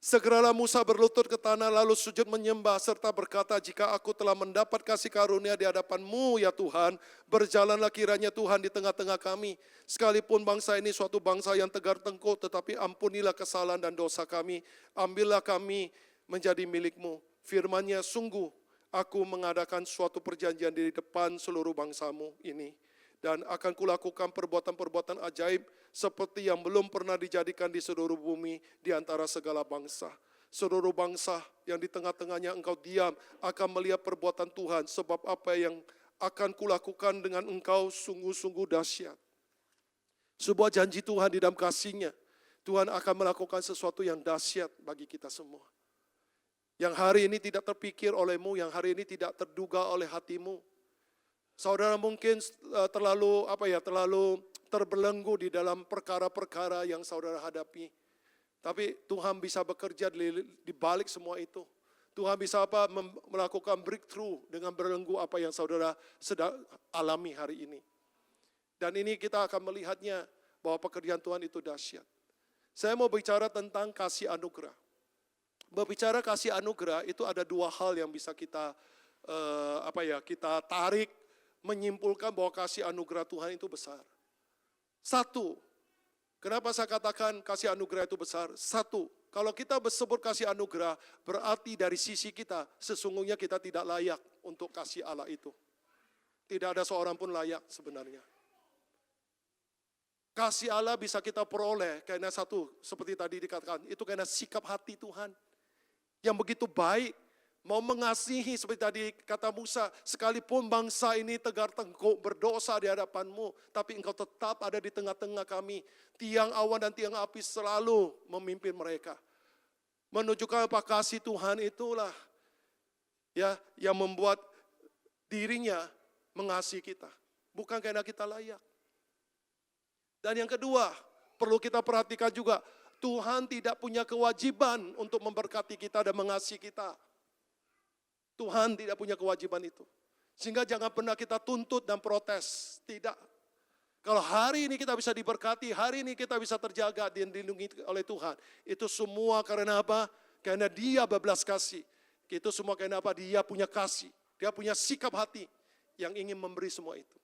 Segeralah Musa berlutut ke tanah lalu sujud menyembah serta berkata, jika aku telah mendapat kasih karunia di hadapan-Mu ya Tuhan, berjalanlah kiranya Tuhan di tengah-tengah kami. Sekalipun bangsa ini suatu bangsa yang tegar tengkuk, tetapi ampunilah kesalahan dan dosa kami. Ambillah kami menjadi milik-Mu. Firman-Nya, sungguh aku mengadakan suatu perjanjian di depan seluruh bangsa-Mu ini. Dan akan kulakukan perbuatan-perbuatan ajaib seperti yang belum pernah dijadikan di seluruh bumi di antara segala bangsa. Seluruh bangsa yang di tengah-tengahnya engkau diam akan melihat perbuatan Tuhan, sebab apa yang akan kulakukan dengan engkau sungguh-sungguh dahsyat. Sebuah janji Tuhan di dalam kasih-Nya, Tuhan akan melakukan sesuatu yang dahsyat bagi kita semua. Yang hari ini tidak terpikir olehmu, yang hari ini tidak terduga oleh hatimu. Saudara mungkin terlalu terbelenggu di dalam perkara-perkara yang saudara hadapi. Tapi Tuhan bisa bekerja di balik semua itu. Tuhan bisa melakukan breakthrough dengan belenggu apa yang saudara sedang alami hari ini. Dan ini kita akan melihatnya bahwa pekerjaan Tuhan itu dahsyat. Saya mau bicara tentang kasih anugerah. Berbicara kasih anugerah itu ada dua hal yang bisa kita kita tarik, menyimpulkan bahwa kasih anugerah Tuhan itu besar. Satu, Kenapa saya katakan kasih anugerah itu besar? Satu, kalau kita sebut kasih anugerah, berarti dari sisi kita, sesungguhnya kita tidak layak untuk kasih Allah itu. Tidak ada seorang pun layak sebenarnya. Kasih Allah bisa kita peroleh karena satu, seperti tadi dikatakan, itu karena sikap hati Tuhan. Yang begitu baik, mau mengasihi seperti tadi kata Musa, sekalipun bangsa ini tegar tengkuk berdosa di hadapanmu, tapi engkau tetap ada di tengah-tengah kami. Tiang awan dan tiang api selalu memimpin mereka. Menunjukkan apa kasih Tuhan itulah ya yang membuat dirinya mengasihi kita. Bukan karena kita layak. Dan yang kedua, perlu kita perhatikan juga, Tuhan tidak punya kewajiban untuk memberkati kita dan mengasihi kita. Tuhan tidak punya kewajiban itu. Sehingga jangan pernah kita tuntut dan protes. Tidak. Kalau hari ini kita bisa diberkati, hari ini kita bisa terjaga dan dilindungi oleh Tuhan. Itu semua karena apa? Karena Dia berbelas kasih. Itu semua karena apa? Dia punya kasih. Dia punya sikap hati yang ingin memberi semua itu.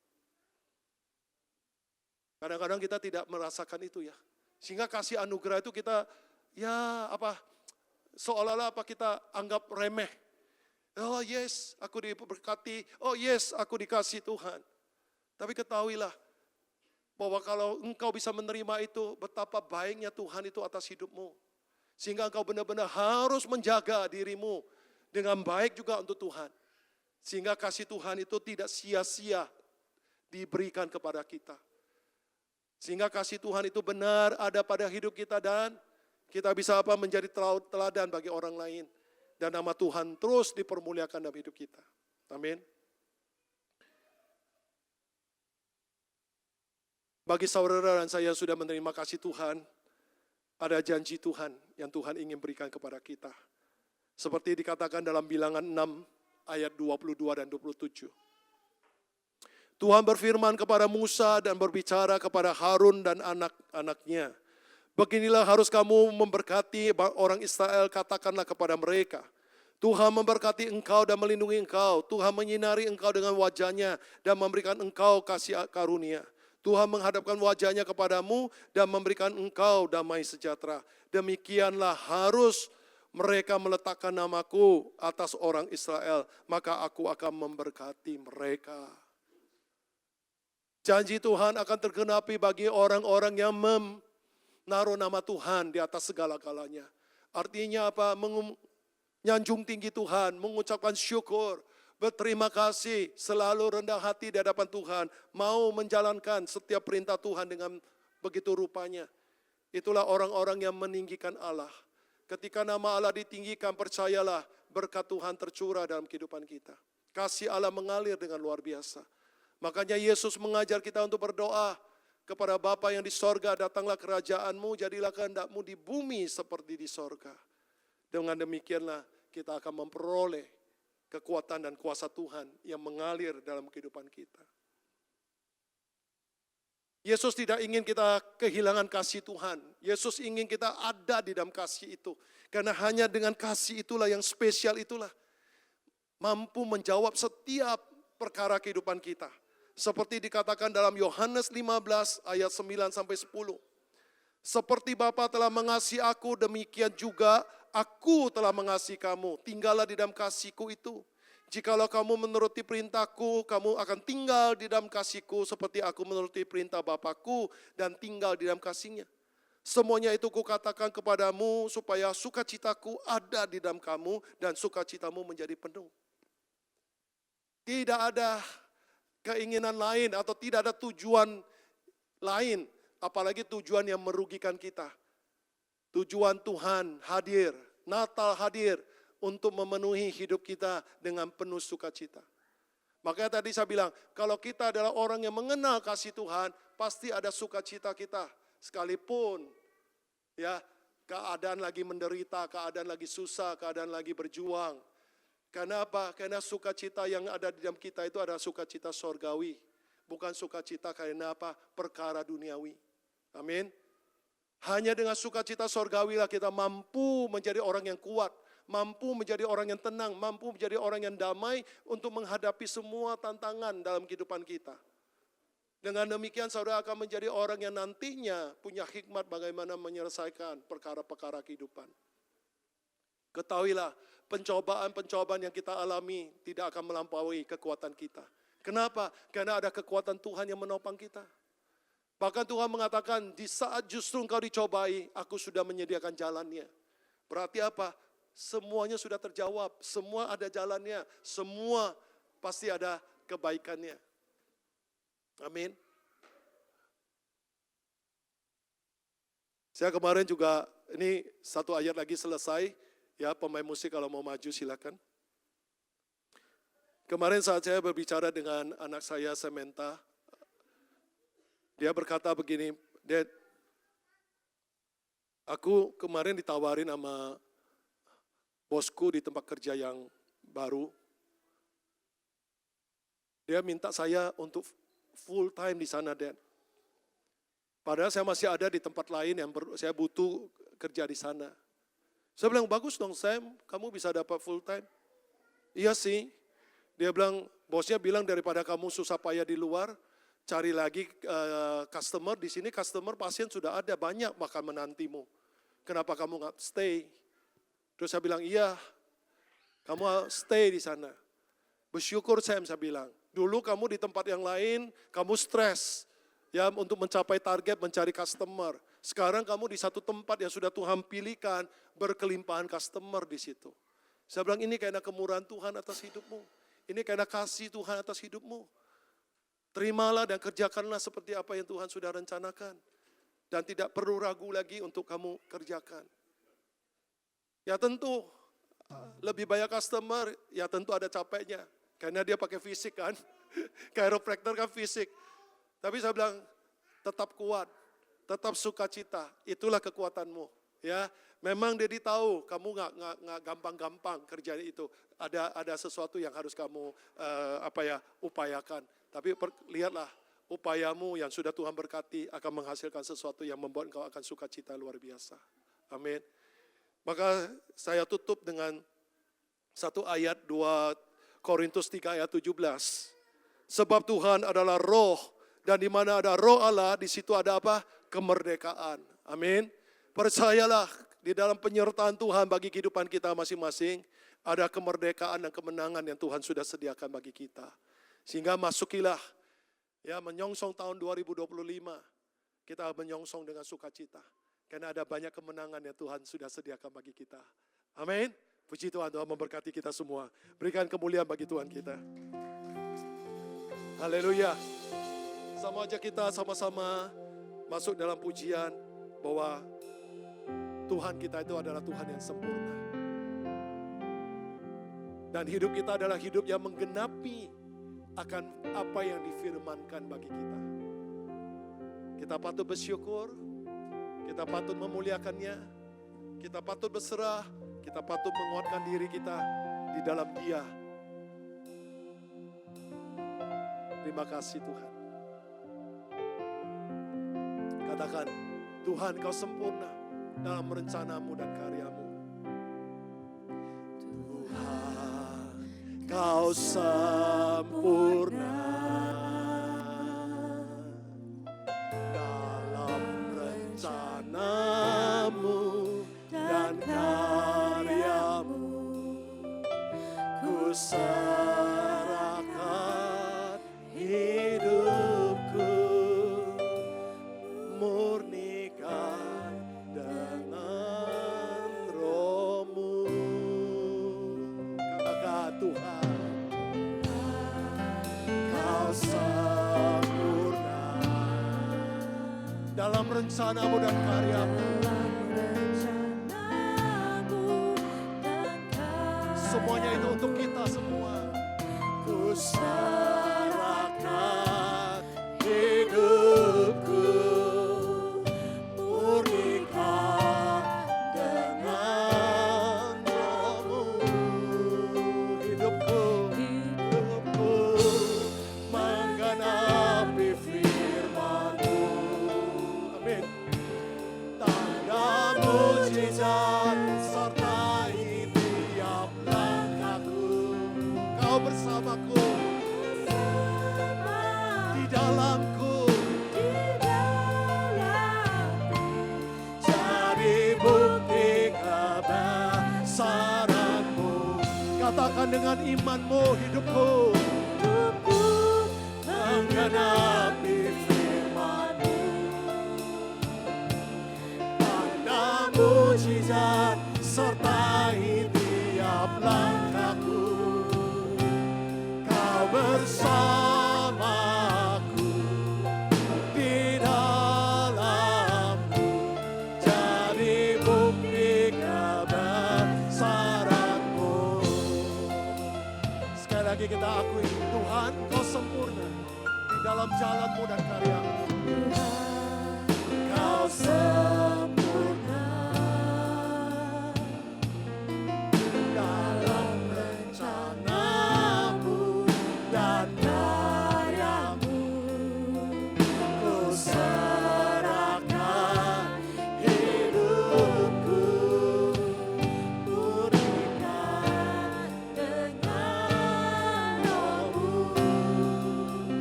Kadang-kadang kita tidak merasakan itu ya. Sehingga kasih anugerah itu kita seolah-olah kita anggap remeh. Oh yes, aku diberkati. Oh yes, aku dikasih Tuhan. Tapi ketahuilah bahwa kalau engkau bisa menerima itu, betapa baiknya Tuhan itu atas hidupmu. Sehingga engkau benar-benar harus menjaga dirimu dengan baik juga untuk Tuhan. Sehingga kasih Tuhan itu tidak sia-sia diberikan kepada kita. Sehingga kasih Tuhan itu benar ada pada hidup kita dan kita bisa menjadi teladan bagi orang lain. Dan nama Tuhan terus dipermuliakan dalam hidup kita. Amin. Bagi saudara dan saya yang sudah menerima kasih Tuhan, ada janji Tuhan yang Tuhan ingin berikan kepada kita. Seperti dikatakan dalam Bilangan 6 ayat 22 dan 27. Tuhan berfirman kepada Musa dan berbicara kepada Harun dan anak-anaknya. Beginilah harus kamu memberkati orang Israel, katakanlah kepada mereka. Tuhan memberkati engkau dan melindungi engkau. Tuhan menyinari engkau dengan wajahnya dan memberikan engkau kasih karunia. Tuhan menghadapkan wajahnya kepadamu dan memberikan engkau damai sejahtera. Demikianlah harus mereka meletakkan namaku atas orang Israel, maka aku akan memberkati mereka. Janji Tuhan akan tergenapi bagi orang-orang yang menaruh nama Tuhan di atas segala-galanya. Artinya apa? Menyanjung tinggi Tuhan, mengucapkan syukur, berterima kasih, selalu rendah hati di hadapan Tuhan, mau menjalankan setiap perintah Tuhan dengan begitu rupanya. Itulah orang-orang yang meninggikan Allah. Ketika nama Allah ditinggikan, percayalah berkat Tuhan tercurah dalam kehidupan kita. Kasih Allah mengalir dengan luar biasa. Makanya Yesus mengajar kita untuk berdoa kepada Bapa yang di sorga, datanglah kerajaanmu, jadilah kehendakmu di bumi seperti di sorga. Dengan demikianlah kita akan memperoleh kekuatan dan kuasa Tuhan yang mengalir dalam kehidupan kita. Yesus tidak ingin kita kehilangan kasih Tuhan. Yesus ingin kita ada di dalam kasih itu. Karena hanya dengan kasih itulah yang spesial itulah mampu menjawab setiap perkara kehidupan kita. Seperti dikatakan dalam Yohanes 15 ayat 9 sampai 10. Seperti Bapa telah mengasihi aku, demikian juga aku telah mengasihi kamu. Tinggallah di dalam kasihku itu. Jikalau kamu menuruti perintahku, kamu akan tinggal di dalam kasihku seperti aku menuruti perintah Bapakku dan tinggal di dalam kasihnya. Semuanya itu kukatakan kepadamu supaya sukacitaku ada di dalam kamu dan sukacitamu menjadi penuh. Tidak ada keinginan lain atau tidak ada tujuan lain, apalagi tujuan yang merugikan kita. Tujuan Tuhan hadir, Natal hadir untuk memenuhi hidup kita dengan penuh sukacita. Makanya tadi saya bilang, kalau kita adalah orang yang mengenal kasih Tuhan, pasti ada sukacita kita. Sekalipun ya keadaan lagi menderita, keadaan lagi susah, keadaan lagi berjuang. Karena apa? Karena sukacita yang ada di dalam kita itu adalah sukacita sorgawi. Bukan sukacita karena apa? Perkara duniawi. Amin. Hanya dengan sukacita sorgawi lah kita mampu menjadi orang yang kuat. Mampu menjadi orang yang tenang. Mampu menjadi orang yang damai untuk menghadapi semua tantangan dalam kehidupan kita. Dengan demikian saudara akan menjadi orang yang nantinya punya hikmat bagaimana menyelesaikan perkara-perkara kehidupan. Ketahuilah, pencobaan-pencobaan yang kita alami tidak akan melampaui kekuatan kita. Kenapa? Karena ada kekuatan Tuhan yang menopang kita. Bahkan Tuhan mengatakan, di saat justru engkau dicobai, aku sudah menyediakan jalannya. Berarti apa? Semuanya sudah terjawab, semua ada jalannya, semua pasti ada kebaikannya. Amin. Saya kemarin juga, ini satu ayat lagi selesai, ya pemain musik kalau mau maju silakan. Kemarin saat saya berbicara dengan anak saya Samantha, dia berkata begini, Dad, aku kemarin ditawarin sama bosku di tempat kerja yang baru. Dia minta saya untuk full time di sana, Dad. Padahal saya masih ada di tempat lain yang saya butuh kerja di sana. Saya bilang, bagus dong Sam, kamu bisa dapat full time. Iya sih. Dia bilang, bosnya bilang daripada kamu susah payah di luar, cari lagi customer. Di sini customer pasien sudah ada, banyak bahkan menantimu. Kenapa kamu nggak stay? Terus saya bilang, iya, kamu stay di sana. Bersyukur Sam, saya bilang. Dulu kamu di tempat yang lain, kamu stres ya untuk mencapai target, mencari customer. Sekarang kamu di satu tempat yang sudah Tuhan pilihkan, berkelimpahan customer di situ. Saya bilang ini karena kemurahan Tuhan atas hidupmu. Ini karena kasih Tuhan atas hidupmu. Terimalah dan kerjakanlah seperti apa yang Tuhan sudah rencanakan. Dan tidak perlu ragu lagi untuk kamu kerjakan. Ya tentu, lebih banyak customer, ya tentu ada capeknya. Karena dia pakai fisik kan, chiropractor kan fisik. Tapi saya bilang, tetap kuat, tetap sukacita, itulah kekuatanmu. Ya, memang Dedi tahu kamu nggak gampang-gampang kerjaan itu. Ada sesuatu yang harus kamu upayakan. Tapi lihatlah, upayamu yang sudah Tuhan berkati akan menghasilkan sesuatu yang membuat engkau akan sukacita luar biasa. Amin. Maka saya tutup dengan satu ayat 2 Korintus 3 ayat 17. Sebab Tuhan adalah roh, dan di mana ada roh Allah, di situ ada apa? Kemerdekaan. Amin. Percayalah, di dalam penyertaan Tuhan bagi kehidupan kita masing-masing, ada kemerdekaan dan kemenangan yang Tuhan sudah sediakan bagi kita. Sehingga masukilah, ya menyongsong tahun 2025, kita menyongsong dengan sukacita. Karena ada banyak kemenangan yang Tuhan sudah sediakan bagi kita. Amin. Puji Tuhan, Tuhan memberkati kita semua. Berikan kemuliaan bagi Tuhan kita. Haleluya. Sama aja kita sama-sama masuk dalam pujian bahwa Tuhan kita itu adalah Tuhan yang sempurna. Dan hidup kita adalah hidup yang menggenapi akan apa yang difirmankan bagi kita. Kita patut bersyukur, kita patut memuliakannya, kita patut berserah, kita patut menguatkan diri kita di dalam Dia. Terima kasih Tuhan. Katakan, Tuhan Kau sempurna dalam rencanamu dan karyamu. Tuhan Kau sempurna dalam rencanamu dan karyamu. Ku serahkan hidupku, murnikan dengan roh-Mu. Katakan Tuhan, Kau sempurna dalam rencanamu dan karyamu. Semuanya itu untuk kita semua. Ku serahkan hidupku, murnikan dengan roh-Mu. Hidupku menggenapi firman-Mu. Amin. Tanda mujizat sertai tiap langkahku. Kau bersamaku, di dalamku Katakan dengan imanmu, hidupku hidupku menggenapi firman-Mu. Tanda mujizat sertai tiap langkahku. Kau bersamaku di dalamku, jadi bukti kebesaran-Mu. Sekali lagi kita akui, Tuhan, Kau sempurna di dalam jalan-Mu dan karya-Mu. Kau sempurna dalam rencana-Mu dan karya-Mu. Ku serahkan hidupku, murnikan dengan Roh-Mu.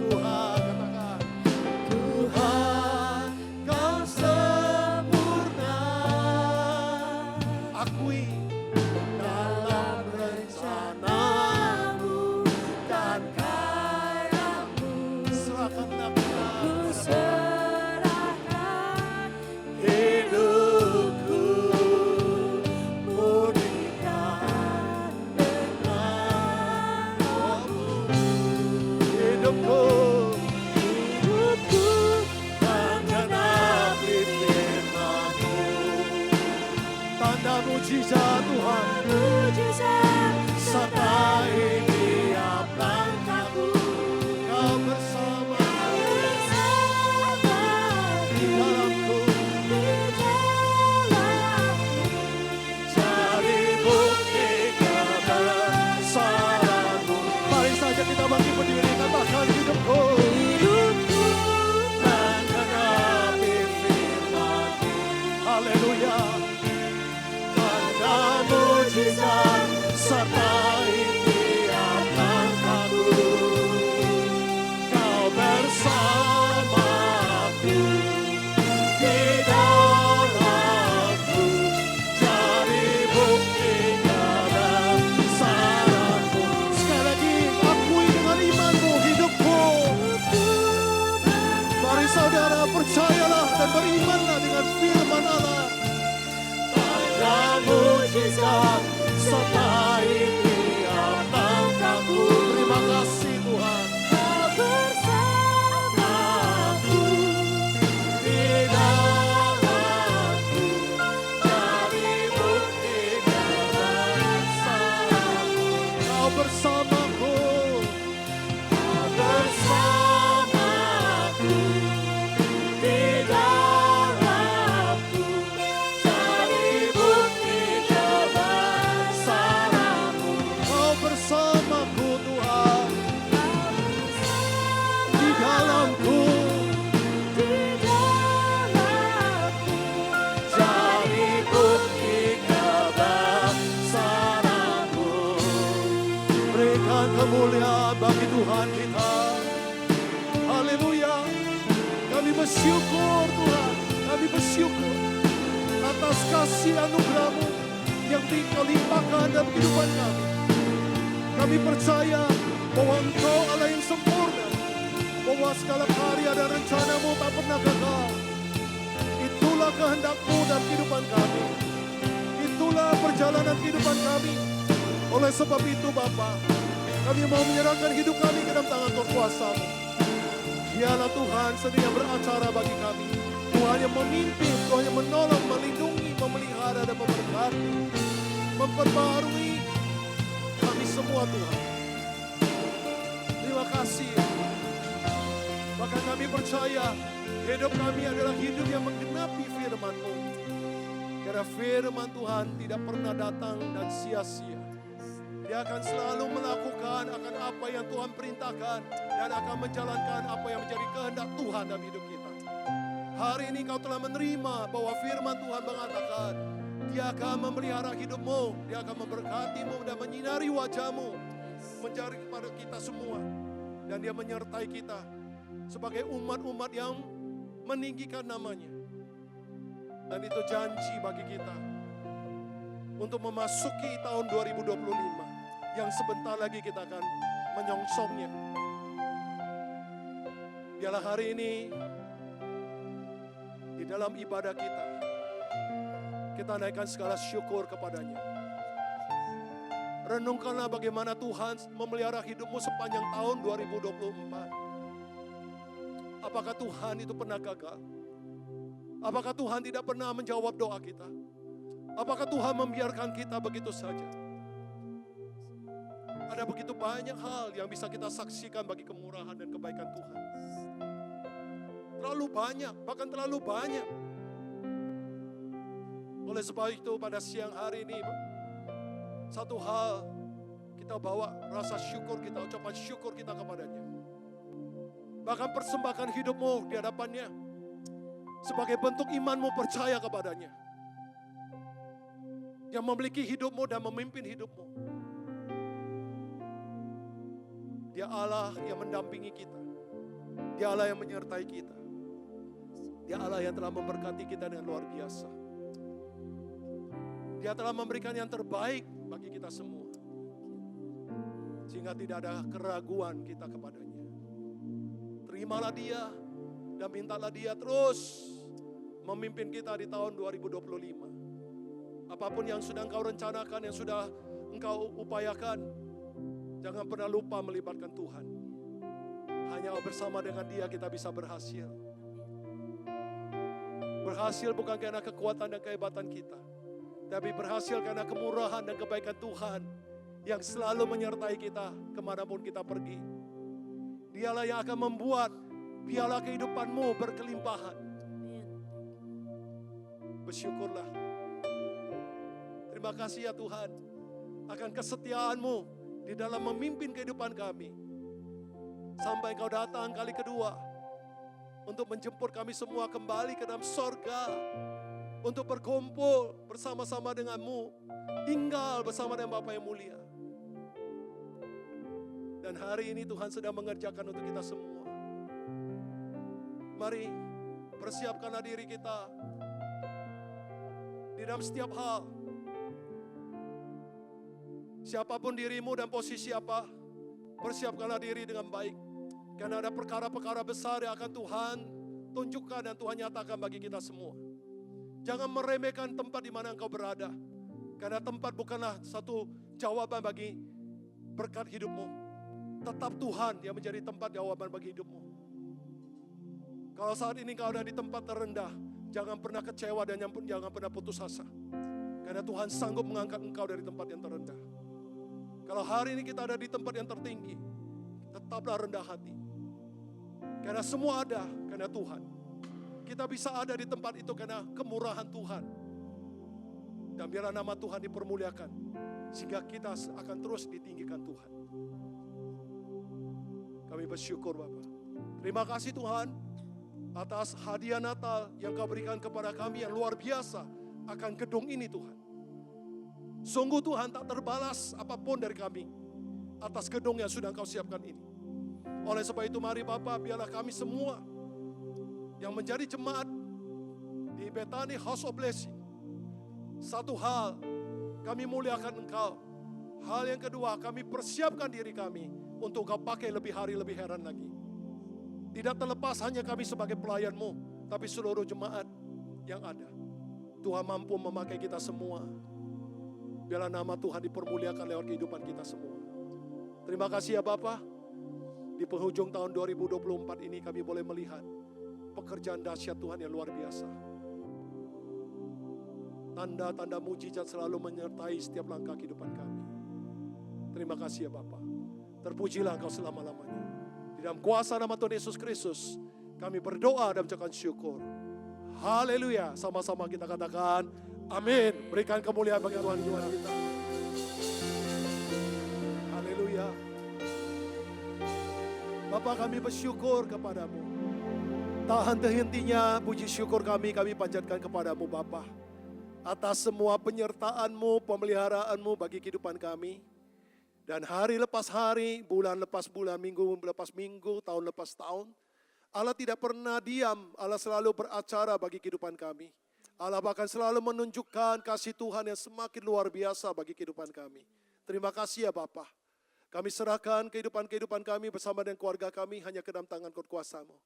Tuhan, katakan, Tuhan, Kau sempurna. Akui dalam rencana-Mu dan karya-Mu. Serahkanlah kita serahkan hidupku, murnikan dengan Roh-Mu. Hidupku menggenapi firman-Mu. Tanda mujizat Tuhan mujizat sertai tiap langkahku. Kau bersama di dalamku, jadi bukti kebesaran-Mu. Mari saja kita bangkit berdiri, katakan, hidupku menggenapi firman-Mu. Haleluya. Tanda mujizat sertai tiap langkahku. Kau bersamaku di dalamku, jadi bukti kebesaran-Mu. Sekali lagi, akui dengan imanmu hidupku. Mari saudara, percayalah dan berimanlah dengan firman Allah. Tanda mujizat sertai tiap langkahku. Terima kasih Tuhan. Kau bersamaku Di dalamku, jadi bukti kebesaran-Mu. Kau bersamaku, Kau bersamaku di dalamku, jadi bukti kebesaran-Mu. Kau bersamaku Tuhan di dalamku, di dalamku jadi bukti kebesaran-Mu. Berikan kemuliaan bagi Tuhan kita. Haleluya. Kami bersyukur Tuhan, kami bersyukur atas kasih anugerah-Mu yang Engkau limpahkan dalam kehidupan kami. Kami percaya bahwa Engkau Allah yang sempurna, bahwa segala karya dan rencana-Mu tak pernah gagal. Itulah kehendak-Mu dalam kehidupan kami. Itulah perjalanan kehidupan kami. Oleh sebab itu Bapa, kami mau menyerahkan hidup kami ke dalam tangan kuasa-Mu. Dialah Tuhan sedia beracara bagi kami. Tuhan yang memimpin, Tuhan yang menolong, melindungi, memelihara dan memberkati, memperbarui kami semua Tuhan. Terima kasih. Bahkan kami percaya hidup kami adalah hidup yang menggenapi firman-Mu. Karena firman Tuhan tidak pernah datang dan sia-sia. Dia akan selalu melakukan akan apa yang Tuhan perintahkan dan akan menjalankan apa yang menjadi kehendak Tuhan dalam hidup kita. Hari ini kau telah menerima bahwa firman Tuhan mengatakan Dia akan memelihara hidupmu, Dia akan memberkatimu dan menyinari wajah-Mu, mencari kepada kita semua. Dan Dia menyertai kita sebagai umat-umat yang meninggikan namanya. Dan itu janji bagi kita untuk memasuki tahun 2025 yang sebentar lagi kita akan menyongsongnya. Biarlah hari ini di dalam ibadah kita naikkan segala syukur kepadanya. Renungkanlah bagaimana Tuhan memelihara hidupmu sepanjang tahun 2024. Apakah Tuhan itu pernah gagal? Apakah Tuhan tidak pernah menjawab doa kita? Apakah Tuhan membiarkan kita begitu saja? Ada begitu banyak hal yang bisa kita saksikan bagi kemurahan dan kebaikan Tuhan. Terlalu banyak, bahkan terlalu banyak. Oleh sebab itu pada siang hari ini, satu hal kita bawa rasa syukur kita, ucapan syukur kita kepadanya. Bahkan persembahkan hidupmu di hadapannya sebagai bentuk imanmu percaya kepadanya. Yang memiliki hidupmu dan memimpin hidupmu. Dia Allah yang mendampingi kita. Dia Allah yang menyertai kita. Dia Allah yang telah memberkati kita dengan luar biasa. Dia telah memberikan yang terbaik bagi kita semua. Sehingga tidak ada keraguan kita kepadanya. Terimalah dia dan mintalah dia terus memimpin kita di tahun 2025. Apapun yang sudah engkau rencanakan, yang sudah engkau upayakan, jangan pernah lupa melibatkan Tuhan. Hanya bersama dengan dia kita bisa berhasil. Berhasil bukan karena kekuatan dan kehebatan kita, tapi berhasil karena kemurahan dan kebaikan Tuhan yang selalu menyertai kita kemanapun kita pergi. Dialah yang akan membuat piala kehidupanmu berkelimpahan. Bersyukurlah. Terima kasih ya Tuhan akan kesetiaan-Mu di dalam memimpin kehidupan kami. Sampai Engkau datang kali kedua untuk menjemput kami semua kembali ke dalam sorga. Untuk berkumpul bersama-sama dengan-Mu, tinggal bersama dengan Bapa yang mulia. Dan hari ini Tuhan sedang mengerjakan untuk kita semua. Mari persiapkanlah diri kita di dalam setiap hal. Siapapun dirimu dan posisi apa, persiapkanlah diri dengan baik. Karena ada perkara-perkara besar yang akan Tuhan tunjukkan dan Tuhan nyatakan bagi kita semua. Jangan meremehkan tempat di mana engkau berada. Karena tempat bukanlah satu jawaban bagi berkat hidupmu. Tetap Tuhan yang menjadi tempat jawaban bagi hidupmu. Kalau saat ini engkau ada di tempat terendah, jangan pernah kecewa dan jangan pernah putus asa. Karena Tuhan sanggup mengangkat engkau dari tempat yang terendah. Kalau hari ini kita ada di tempat yang tertinggi, tetaplah rendah hati. Karena semua ada karena Tuhan. Kita bisa ada di tempat itu karena kemurahan Tuhan. Dan biarlah nama Tuhan dipermuliakan. Sehingga kita akan terus ditinggikan Tuhan. Kami bersyukur Bapak. Terima kasih Tuhan atas hadiah Natal yang Kau berikan kepada kami yang luar biasa akan gedung ini Tuhan. Sungguh Tuhan tak terbalas apapun dari kami atas gedung yang sudah Kau siapkan ini. Oleh sebab itu mari Bapak, biarlah kami semua yang menjadi jemaat di Bethany House of Blessing. Satu hal, kami muliakan Engkau. Hal yang kedua, kami persiapkan diri kami untuk Kau pakai lebih hari lebih heran lagi. Tidak terlepas hanya kami sebagai pelayan-Mu, tapi seluruh jemaat yang ada. Tuhan mampu memakai kita semua. Biarlah nama Tuhan dipermuliakan lewat kehidupan kita semua. Terima kasih ya Bapa. Di penghujung tahun 2024 ini kami boleh melihat pekerjaan dahsyat Tuhan yang luar biasa. Tanda-tanda mujizat selalu menyertai setiap langkah kehidupan kami. Terima kasih ya Bapa. Terpujilah Engkau selama-lamanya. Di dalam kuasa nama Tuhan Yesus Kristus, kami berdoa dan mengucapkan syukur. Haleluya. Sama-sama kita katakan, amin. Berikan kemuliaan bagi Tuhan kita. Haleluya. Bapa, kami bersyukur kepadamu. Tak henti-hentinya puji syukur kami panjatkan kepadamu Bapa. Atas semua penyertaan-Mu, pemeliharaanmu bagi kehidupan kami. Dan hari lepas hari, bulan lepas bulan, minggu lepas minggu, tahun lepas tahun. Allah tidak pernah diam, Allah selalu beracara bagi kehidupan kami. Allah bahkan selalu menunjukkan kasih Tuhan yang semakin luar biasa bagi kehidupan kami. Terima kasih ya Bapa. Kami serahkan kehidupan kami bersama dengan keluarga kami hanya ke dalam tangan kuasa-Mu.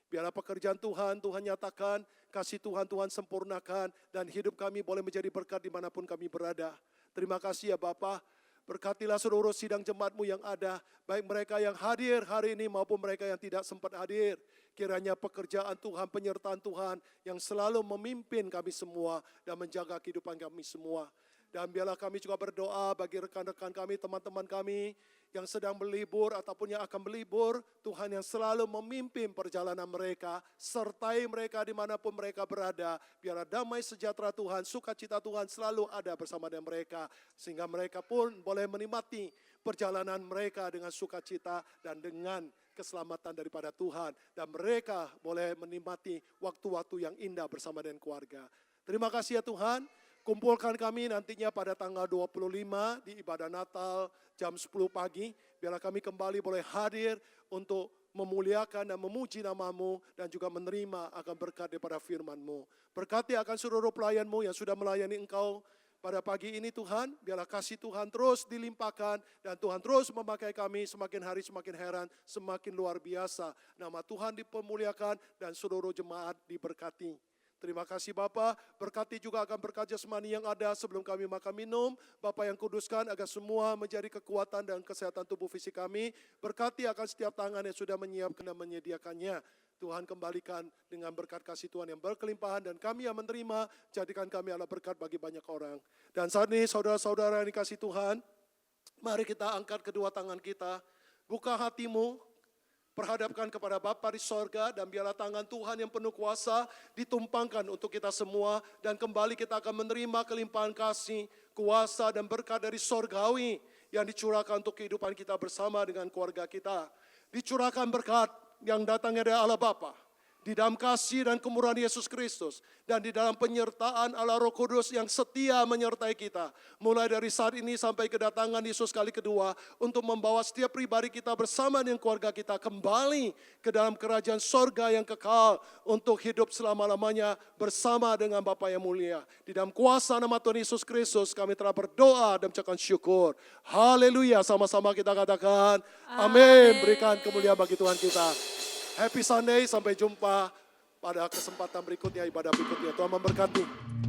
Biarlah pekerjaan Tuhan, Tuhan nyatakan, kasih Tuhan sempurnakan, dan hidup kami boleh menjadi berkat dimanapun kami berada. Terima kasih ya Bapa. Berkatilah seluruh sidang jemaat-Mu yang ada, baik mereka yang hadir hari ini maupun mereka yang tidak sempat hadir. Kiranya pekerjaan Tuhan, penyertaan Tuhan yang selalu memimpin kami semua dan menjaga kehidupan kami semua. Dan biarlah kami juga berdoa bagi rekan-rekan kami, teman-teman kami yang sedang berlibur ataupun yang akan berlibur. Tuhan yang selalu memimpin perjalanan mereka, sertai mereka dimanapun mereka berada. Biarlah damai sejahtera Tuhan, sukacita Tuhan selalu ada bersama dengan mereka. Sehingga mereka pun boleh menikmati perjalanan mereka dengan sukacita dan dengan keselamatan daripada Tuhan. Dan mereka boleh menikmati waktu-waktu yang indah bersama dengan keluarga. Terima kasih ya Tuhan. Kumpulkan kami nantinya pada tanggal 25 di ibadah Natal jam 10 pagi. Biarlah kami kembali boleh hadir untuk memuliakan dan memuji nama-Mu dan juga menerima akan berkat daripada firman-Mu. Berkati akan seluruh pelayan-Mu yang sudah melayani Engkau pada pagi ini Tuhan. Biarlah kasih Tuhan terus dilimpahkan dan Tuhan terus memakai kami semakin hari semakin heran, semakin luar biasa. Nama Tuhan dipermuliakan dan seluruh jemaat diberkati. Terima kasih Bapa, berkati juga akan berkat jasmani yang ada sebelum kami makan minum. Bapa yang kuduskan agar semua menjadi kekuatan dan kesehatan tubuh fisik kami. Berkati akan setiap tangan yang sudah menyiapkan dan menyediakannya. Tuhan kembalikan dengan berkat kasih Tuhan yang berkelimpahan dan kami yang menerima, jadikan kami adalah berkat bagi banyak orang. Dan saat ini saudara-saudara yang dikasih Tuhan, mari kita angkat kedua tangan kita, buka hatimu, perhadapkan kepada Bapa di sorga dan biarlah tangan Tuhan yang penuh kuasa ditumpangkan untuk kita semua dan kembali kita akan menerima kelimpahan kasih, kuasa dan berkat dari sorgawi yang dicurahkan untuk kehidupan kita bersama dengan keluarga kita. Dicurahkan berkat yang datangnya dari Allah Bapa, di dalam kasih dan kemurahan Yesus Kristus, dan di dalam penyertaan Allah Roh Kudus yang setia menyertai kita, mulai dari saat ini sampai kedatangan Yesus kali kedua, untuk membawa setiap pribadi kita bersama dengan keluarga kita kembali ke dalam kerajaan sorga yang kekal, untuk hidup selama-lamanya bersama dengan Bapa yang mulia. Di dalam kuasa nama Tuhan Yesus Kristus kami telah berdoa dan mengucapkan syukur. Haleluya, sama-sama kita katakan amin. Berikan kemuliaan bagi Tuhan kita. Happy Sunday, sampai jumpa pada kesempatan berikutnya, ibadah berikutnya. Tuhan memberkati.